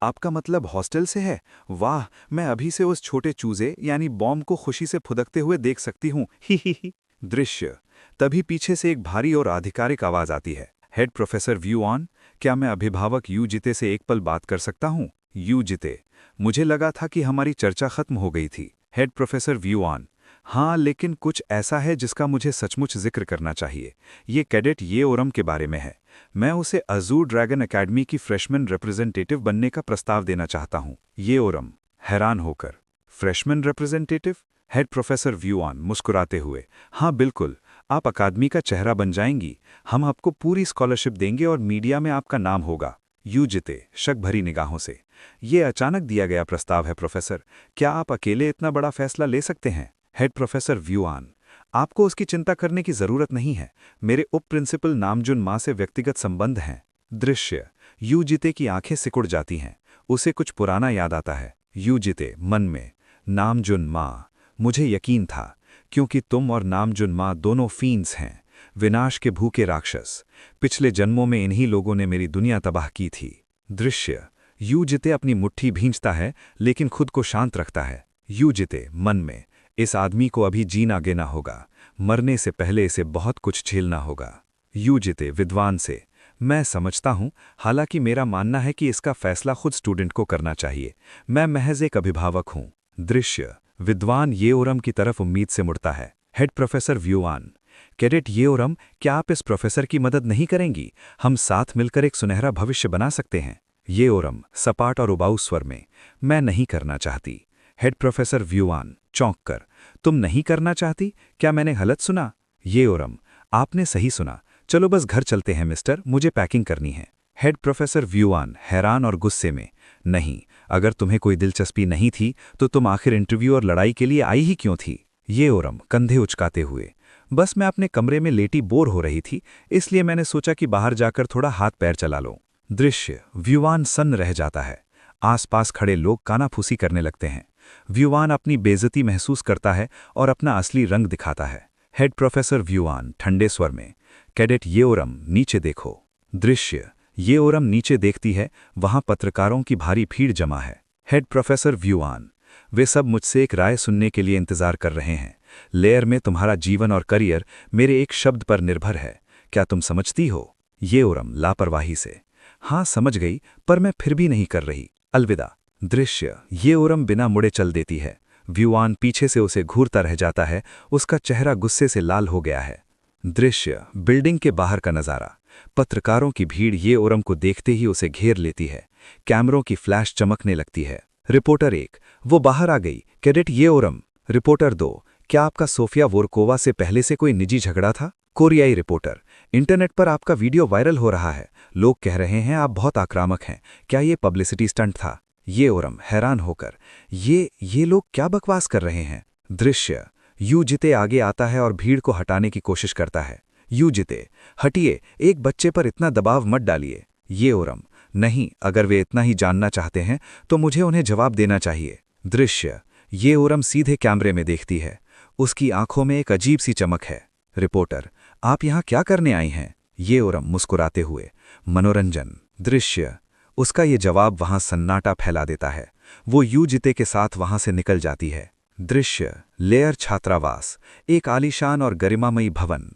आपका मतलब हॉस्टल से है? वाह, मैं अभी से उस छोटे चूजे यानी बॉम्ब को खुशी से फुदकते हुए देख सकती हूँ। ही। दृश्य, तभी पीछे से एक भारी और आधिकारिक आवाज आती है। हेड प्रोफेसर व्यू ऑन, क्या मैं अभिभावक युजिते से एक पल बात कर सकता हूँ? युजिते, मुझे लगा था कि हमारी चर्चा खत्म हो गई थी। हेड प्रोफेसर व्यू ऑन, हाँ, लेकिन कुछ ऐसा है जिसका मुझे सचमुच जिक्र करना चाहिए। ये कैडेट येओरम के बारे में है। मैं उसे अजूर ड्रैगन एकेडमी की फ्रेशमैन रिप्रेजेंटेटिव बनने का प्रस्ताव देना चाहता हूँ। येओरम हैरान होकर, freshman representative? Head professor view on मुस्कुराते हुए, हाँ बिल्कुल, आप अकादमी का चेहरा बन जाएंगी। हम आपको पूरी स्कॉलरशिप देंगे और मीडिया में आपका नाम होगा। युजिते शक भरी निगाहों से, ये अचानक दिया गया प्रस्ताव है प्रोफेसर, क्या आप अकेले इतना बड़ा फैसला ले सकते हैं? हेड प्रोफेसर व्यू ऑन, आपको उसकी चिंता करने की जरूरत नहीं है। मेरे उप प्रिंसिपल नामजुन माँ से व्यक्तिगत संबंध हैं। दृश्य, युजिते की आंखें सिकुड़ जाती हैं। उसे कुछ पुराना याद आता है। युजिते मन में, नामजुन माँ, मुझे यकीन था, क्योंकि तुम और नामजुन माँ दोनों फींड्स हैं, विनाश के भूखे राक्षस। पिछले जन्मों में इन्हीं लोगों ने मेरी दुनिया तबाह की थी। दृश्य, युजिते अपनी मुट्ठी भींचता है, लेकिन खुद को शांत रखता है। युजिते मन में, इस आदमी को अभी जीना गिना होगा, मरने से पहले इसे बहुत कुछ झेलना होगा। युजिते विद्वान से, मैं समझता हूं, हालांकि मेरा मानना है कि इसका फैसला खुद स्टूडेंट को करना चाहिए। मैं महज एक अभिभावक हूं। दृश्य, विद्वान येओरम की तरफ उम्मीद से मुड़ता है। Head professor view on, cadet येओरम, क्या आप इस प्रोफेसर की मदद नहीं करेंगी? हम साथ मिलकर एक सुनहरा भविष्य बना सकते हैं। येओरम सपाट और उबाऊ स्वर में, मैं नहीं करना चाहती। हेड प्रोफेसर व्यू ऑन चौंक कर, तुम नहीं करना चाहती? क्या मैंने गलत सुना? येओरम, आपने सही सुना। चलो बस घर चलते हैं मिस्टर, मुझे पैकिंग करनी है। हेड प्रोफेसर व्यू ऑन हैरान और गुस्से में, नहीं, अगर तुम्हें कोई दिलचस्पी नहीं थी तो तुम आखिर इंटरव्यू और लड़ाई के लिए आई ही क्यों थी? येओरम कंधे उचकाते हुए, बस मैं अपने कमरे में लेटी बोर हो रही थी, इसलिए मैंने सोचा कि बाहर जाकर थोड़ा हाथ पैर चला लूं। दृश्य, व्युवान सन्न रह जाता है। आसपास खड़े लोग कानाफूसी करने लगते हैं। व्युवान अपनी बेइज्जती महसूस करता है और अपना असली रंग दिखाता है। हेड प्रोफेसर व्युवान ठंडे स्वर में, कैडेट येओरम नीचे देखो। दृश्य, येओरम नीचे देखती है, वहां पत्रकारों की भारी भीड़ जमा है। हेड प्रोफेसर व्युवान, वे सब मुझसे एक राय सुनने के लिए इंतजार कर रहे हैं। लेयर में तुम्हारा जीवन और करियर मेरे एक शब्द पर निर्भर है, क्या तुम समझती हो? येओरम लापरवाही से, हाँ समझ गई, पर मैं फिर भी नहीं कर रही, अलविदा। दृश्य, येओरम बिना मुड़े चल देती है। व्युवान पीछे से उसे घूरता रह जाता है, उसका चेहरा गुस्से से लाल हो गया है। दृश्य, बिल्डिंग के बाहर का नजारा। पत्रकारों की भीड़ येओरम को देखते ही उसे घेर लेती है। कैमरों की फ्लैश चमकने लगती है। रिपोर्टर 1, वो बाहर आ गई, कैडेट येओरम। रिपोर्टर 2, क्या आपका सोफिया वोरकोवा से पहले से कोई निजी झगड़ा था? कोरियाई रिपोर्टर, इंटरनेट पर आपका वीडियो वायरल हो रहा है, लोग कह रहे हैं आप बहुत आक्रामक हैं, क्या ये पब्लिसिटी स्टंट था? येओरम हैरान होकर, ये लोग क्या बकवास कर रहे हैं? दृश्य, युजिते आगे आता है और भीड़ को हटाने की कोशिश करता है। युजिते, हटिए, एक बच्चे पर इतना दबाव मत डालिए। येओरम, नहीं, अगर वे इतना ही जानना चाहते हैं तो मुझे उन्हें जवाब देना चाहिए। दृश्य, येओरम सीधे कैमरे में देखती है, उसकी आंखों में एक अजीब सी चमक है। रिपोर्टर, आप यहाँ क्या करने आई हैं? येओरम मुस्कुराते हुए, मनोरंजन। दृश्य, उसका ये जवाब वहां सन्नाटा फैला देता है। वो युजिते के साथ वहां से निकल जाती है। दृश्य, लेयर छात्रावास, एक आलीशान और गरिमामयी भवन।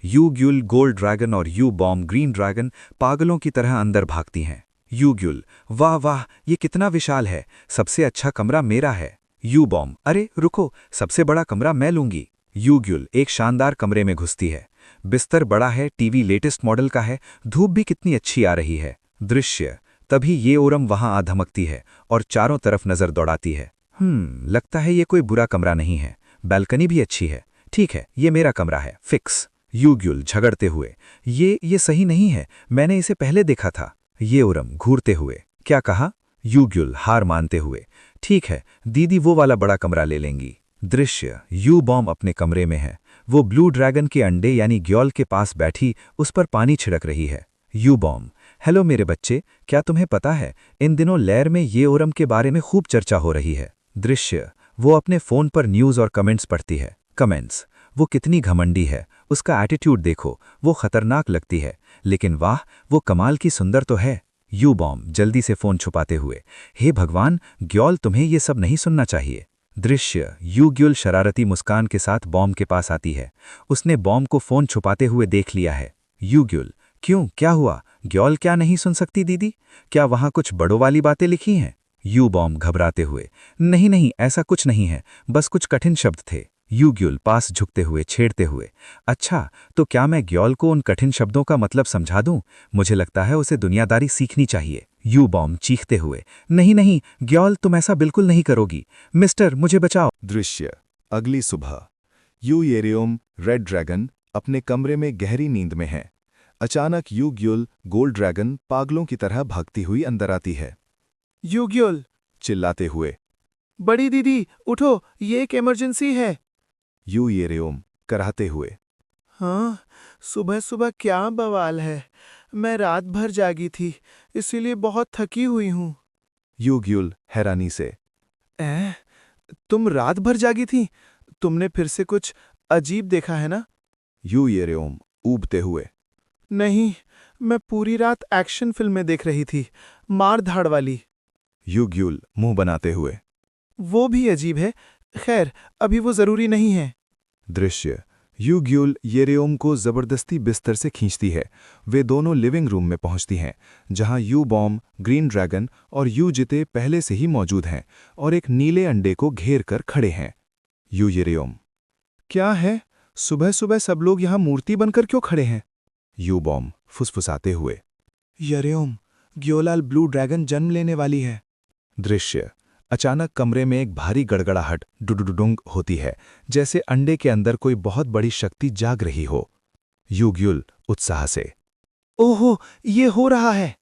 युग्युल गोल्ड ड्रैगन और यू बॉम्ब ग्रीन ड्रैगन पागलों की तरह अंदर भागती हैं। युग्युल, वाह वाह, ये कितना विशाल है, सबसे अच्छा कमरा मेरा है। यू बॉम्ब, अरे रुको, सबसे बड़ा कमरा मैं लूंगी। युग्युल एक शानदार कमरे में घुसती है।
बिस्तर बड़ा है, टीवी लेटेस्ट मॉडल का है, धूप भी कितनी अच्छी आ रही है। दृश्य तभी ये ओरम वहां आ धमकती है और चारों तरफ नजर दौड़ाती है। लगता है ये कोई बुरा कमरा नहीं है, बालकनी भी अच्छी है। ठीक है, ये मेरा कमरा है, फिक्स। यूग्युल झगड़ते हुए, ये सही नहीं है, मैंने इसे पहले देखा था। ये ओरम घूरते हुए, क्या कहा? यूग्युल हार मानते हुए, ठीक है दीदी, वो वाला बड़ा कमरा ले लेंगी। दृश्य यू बॉम्ब अपने कमरे में है, वो ब्लू ड्रैगन के अंडे यानी ग्योल के पास बैठी उस पर पानी छिड़क रही है। यू बॉम्ब, हेलो मेरे बच्चे, क्या तुम्हें पता है इन दिनों लैर में ये ओरम के बारे में खूब चर्चा हो रही है। दृश्य वो अपने फोन पर न्यूज़ और कमेंट्स पढ़ती है। कमेंट्स, वो कितनी घमंडी है, उसका एटीट्यूड देखो, वो खतरनाक लगती है, लेकिन वाह वो कमाल की सुंदर तो है। यू बॉम्ब जल्दी से फोन छुपाते हुए, हे भगवान ग्योल, तुम्हें ये सब नहीं सुनना चाहिए। दृश्य यूग्युल शरारती मुस्कान के साथ बॉम्ब के पास आती है। उसने बॉम्ब को फोन छुपाते हुए देख लिया है। यूग्युल, क्यों, क्या हुआ? ग्योल क्या नहीं सुन सकती दीदी? क्या वहां कुछ बड़ों वाली बातें लिखी हैं? यू बॉम्ब घबराते हुए, नहीं नहीं, ऐसा कुछ नहीं है, बस कुछ कठिन शब्द थे। यूग्युल पास झुकते हुए छेड़ते हुए, अच्छा तो क्या मैं ग्योल को उन कठिन शब्दों का मतलब समझा दूं? मुझे लगता है उसे दुनियादारी सीखनी चाहिए। यू बॉम्ब चीखते हुए, नहीं नहीं ग्योल, तुम ऐसा बिल्कुल नहीं करोगी, मिस्टर मुझे बचाओ।
दृश्य अगली सुबह। यू येरियोम रेड ड्रैगन अपने कमरे में गहरी नींद में है। अचानक यूग्युल गोल्ड ड्रैगन पागलों की तरह भागती हुई अंदर आती है,
यूग्युल,
चिल्लाते हुए।
बड़ी दीदी उठो, ये एक इमरजेंसी है।
यू येरियोम कराहते हुए।
हाँ, सुबह सुबह क्या बवाल है, मैं रात भर जागी थी, इसीलिए बहुत थकी हुई हूँ।
यूग्युल हैरानी से।
तुम रात भर जागी थी? तुमने फिर से कुछ अजीब देखा है ना?
यू येरियोम ऊबते हुए।
नहीं, मैं पूरी रात एक्शन फिल्में देख रही थी, मार धाड़ वाली।
यूग्युल मुंह बनाते हुए।
वो भी अजीब है, खैर अभी वो जरूरी नहीं है।
दृश्य यूग्युल येरियोम को जबरदस्ती बिस्तर से खींचती है। वे दोनों लिविंग रूम में पहुंचती हैं, जहां यू बॉम्ब, ग्रीन ड्रैगन और यू जिते पहले से ही मौजूद हैं और एक नीले अंडे को घेर कर खड़े हैं। यू येरियोम,
क्या है, सुबह सुबह सब लोग यहाँ मूर्ति बनकर क्यों खड़े हैं?
यू बॉम्ब फुसफुसाते हुए।
यरेओम, ग्योलाल ब्लू ड्रैगन जन्म लेने वाली है।
दृश्य अचानक कमरे में एक भारी गड़गड़ाहट डुडुडुडुंग होती है, जैसे अंडे के अंदर कोई बहुत बड़ी शक्ति जाग रही हो। यूग्युल उत्साह से,
ओहो, ये हो रहा है।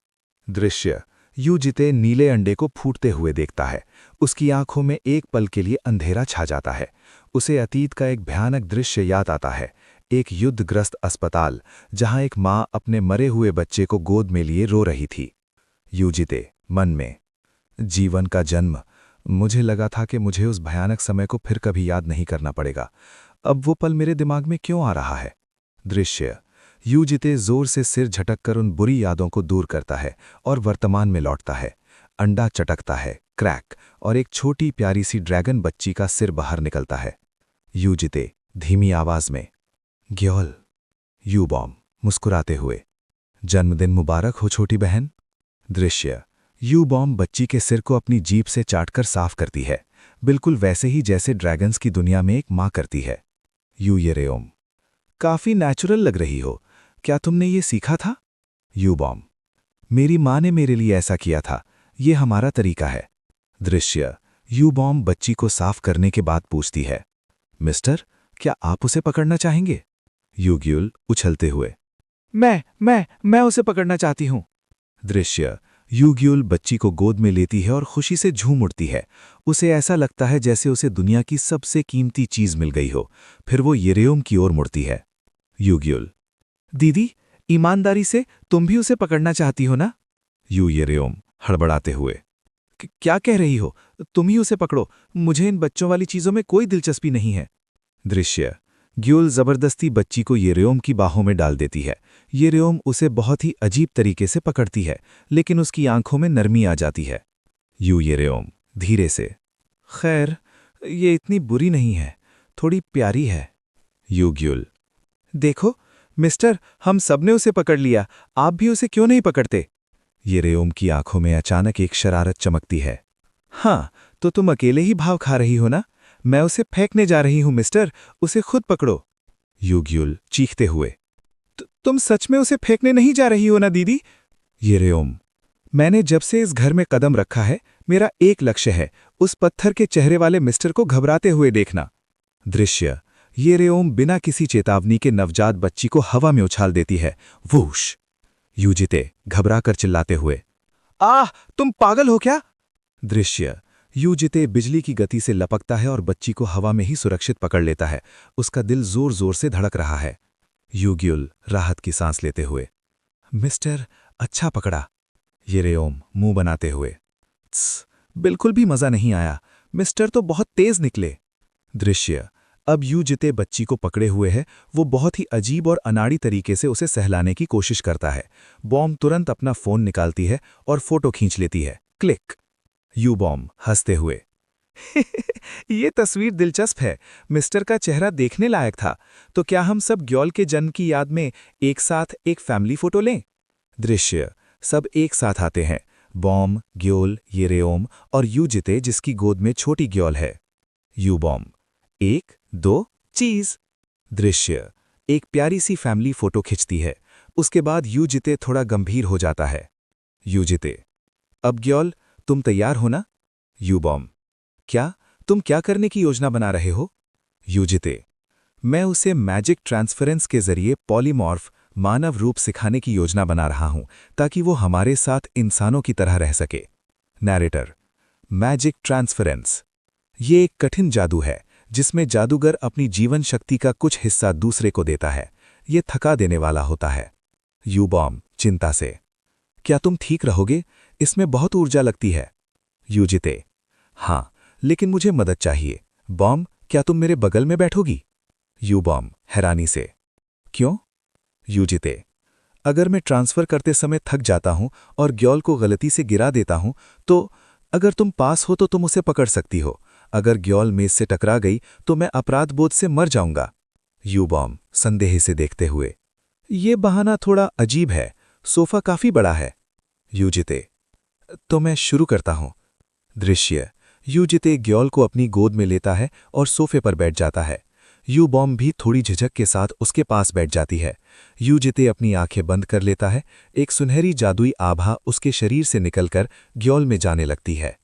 दृश्य यू जिते नीले अंडे को फूटते हुए देखता है। उसकी आंखों में एक पल के लिए अंधेरा छा जाता है। उसे अतीत का एक भयानक दृश्य याद आता है, एक युद्धग्रस्त अस्पताल जहां एक मां अपने मरे हुए बच्चे को गोद में लिए रो रही थी। यू जिते मन में, जीवन का जन्म, मुझे लगा था कि मुझे उस भयानक समय को फिर कभी याद नहीं करना पड़ेगा। अब वो पल मेरे दिमाग में क्यों आ रहा है? दृश्य यू जिते जोर से सिर झटककर उन बुरी यादों को दूर करता है और वर्तमान में लौटता है। अंडा चटकता है, क्रैक, और एक छोटी प्यारी सी ड्रैगन बच्ची का सिर बाहर निकलता है। यू जिते धीमी आवाज में, ग्योल। यू बॉम्ब मुस्कुराते हुए, जन्मदिन मुबारक हो छोटी बहन। दृश्य यू बॉम्ब बच्ची के सिर को अपनी जीभ से चाटकर साफ करती है, बिल्कुल वैसे ही जैसे ड्रैगन्स की दुनिया में एक मां करती है। यू येरेओम, काफी नेचुरल लग रही हो, क्या तुमने ये सीखा था? यू बॉम्ब, मेरी मां ने मेरे लिए ऐसा किया था, ये हमारा तरीका है। दृश्य यू बॉम्ब बच्ची को साफ करने के बाद पूछती है, मिस्टर, क्या आप उसे पकड़ना चाहेंगे? यूग्युल उछलते हुए,
मैं उसे पकड़ना चाहती हूँ।
दृश्य यूग्युल बच्ची को गोद में लेती है और खुशी से झूम उठती है। उसे ऐसा लगता है जैसे उसे दुनिया की सबसे कीमती चीज मिल गई हो। फिर वो येरेओम की ओर मुड़ती है। यूग्युल,
दीदी, ईमानदारी से तुम भी उसे पकड़ना चाहती हो ना?
यू येरेओम हड़बड़ाते हुए,
क्या कह रही हो? तुम ही उसे पकड़ो, मुझे इन बच्चों वाली चीजों में कोई दिलचस्पी नहीं है।
दृश्य ग्युल जबरदस्ती बच्ची को येरेओम की बाहों में डाल देती है। येरेओम उसे बहुत ही अजीब तरीके से पकड़ती है, लेकिन उसकी आंखों में नरमी आ जाती है। यू येरेओम धीरे से,
खैर, ये इतनी बुरी नहीं है, थोड़ी प्यारी है।
यूग्युल,
देखो मिस्टर, हम सबने उसे पकड़ लिया, आप भी उसे क्यों नहीं पकड़ते?
येरेओम की आंखों में अचानक एक शरारत चमकती है।
हाँ, तो तुम अकेले ही भाव खा रही हो ना? मैं उसे फेंकने जा रही हूं मिस्टर, उसे खुद पकड़ो।
युग्युल चीखते हुए। तुम सच में उसे फेंकने नहीं जा रही हो ना दीदी? येरेओम, मैंने जब से इस घर में कदम रखा है, मेरा एक लक्ष्य है, उस पत्थर के चेहरे वाले मिस्टर को घबराते हुए देखना। दृश्य, येरेओम बिना किसी चेतावनी के नवजात बच्ची को हवा में उछाल देती है। वूश! यूजिते घबराकर चिल्लाते हुए, आह, तुम पागल हो क्या? दृश्य, यूजिते बिजली की गति से लपकता है और बच्ची को हवा में ही सुरक्षित पकड़ लेता है। उसका दिल जोर जोर से धड़क रहा है। युग्युल राहत की सांस लेते हुए, मिस्टर, अच्छा पकड़ा। येरेओम मुंह बनाते हुए, बिल्कुल भी मजा नहीं आया, मिस्टर तो बहुत तेज निकले। दृश्य, अब यूजिते बच्ची को पकड़े हुए है। वो बहुत ही अजीब और अनाड़ी तरीके से उसे सहलाने की कोशिश करता है। बॉम्ब तुरंत अपना फोन निकालती है और फोटो खींच लेती है। क्लिक। यू बॉम्ब हंसते हुए, ये तस्वीर दिलचस्प है, मिस्टर का चेहरा देखने लायक था। तो क्या हम सब ग्योल के जन्म की याद में एक साथ एक फैमिली फोटो लें? दृश्य, सब एक साथ आते हैं। बॉम्ब, ग्योल, येरेओम और यूजिते जिसकी गोद में छोटी ग्योल है। यू बॉम्ब, 1, 2, चीज। दृश्य, एक प्यारी सी फैमिली फोटो खिंचती है। उसके बाद यूजिते थोड़ा गंभीर हो जाता है। यूजिते, अब ग्योल, तुम तैयार हो ना? यू बॉम्ब, क्या? तुम क्या करने की योजना बना रहे हो? यूजिते, मैं उसे मैजिक ट्रांसफरेंस के जरिए पॉलीमॉर्फ मानव रूप सिखाने की योजना बना रहा हूं, ताकि वो हमारे साथ इंसानों की तरह रह सके। नैरेटर, मैजिक ट्रांसफरेंस, ये एक कठिन जादू है जिसमें जादूगर अपनी जीवन शक्ति का कुछ हिस्सा दूसरे को देता है। ये थका देने वाला होता है। यू बॉम्ब चिंता से, क्या तुम ठीक रहोगे? इसमें बहुत ऊर्जा लगती है। यूजिते, हाँ, लेकिन मुझे मदद चाहिए। बॉम्ब, क्या तुम मेरे बगल में बैठोगी? यू बॉम्ब हैरानी से, क्यों? यूजिते, अगर मैं ट्रांसफर करते समय थक जाता हूं और ग्योल को गलती से गिरा देता हूं, तो अगर तुम पास हो तो तुम उसे पकड़ सकती हो। अगर ग्योल मेज से टकरा गई तो मैं अपराध बोध से मर जाऊंगा। यू बॉम्ब संदेह से देखते हुए, ये बहाना थोड़ा अजीब है, सोफा काफी बड़ा है। यूजिते, तो मैं शुरू करता हूं। दृश्य, यूजिते ग्योल को अपनी गोद में लेता है और सोफे पर बैठ जाता है। यू बॉम्ब भी थोड़ी झिझक के साथ उसके पास बैठ जाती है। यूजिते अपनी आंखें बंद कर लेता है। एक सुनहरी जादुई आभा उसके शरीर से निकलकर ग्योल में जाने लगती है।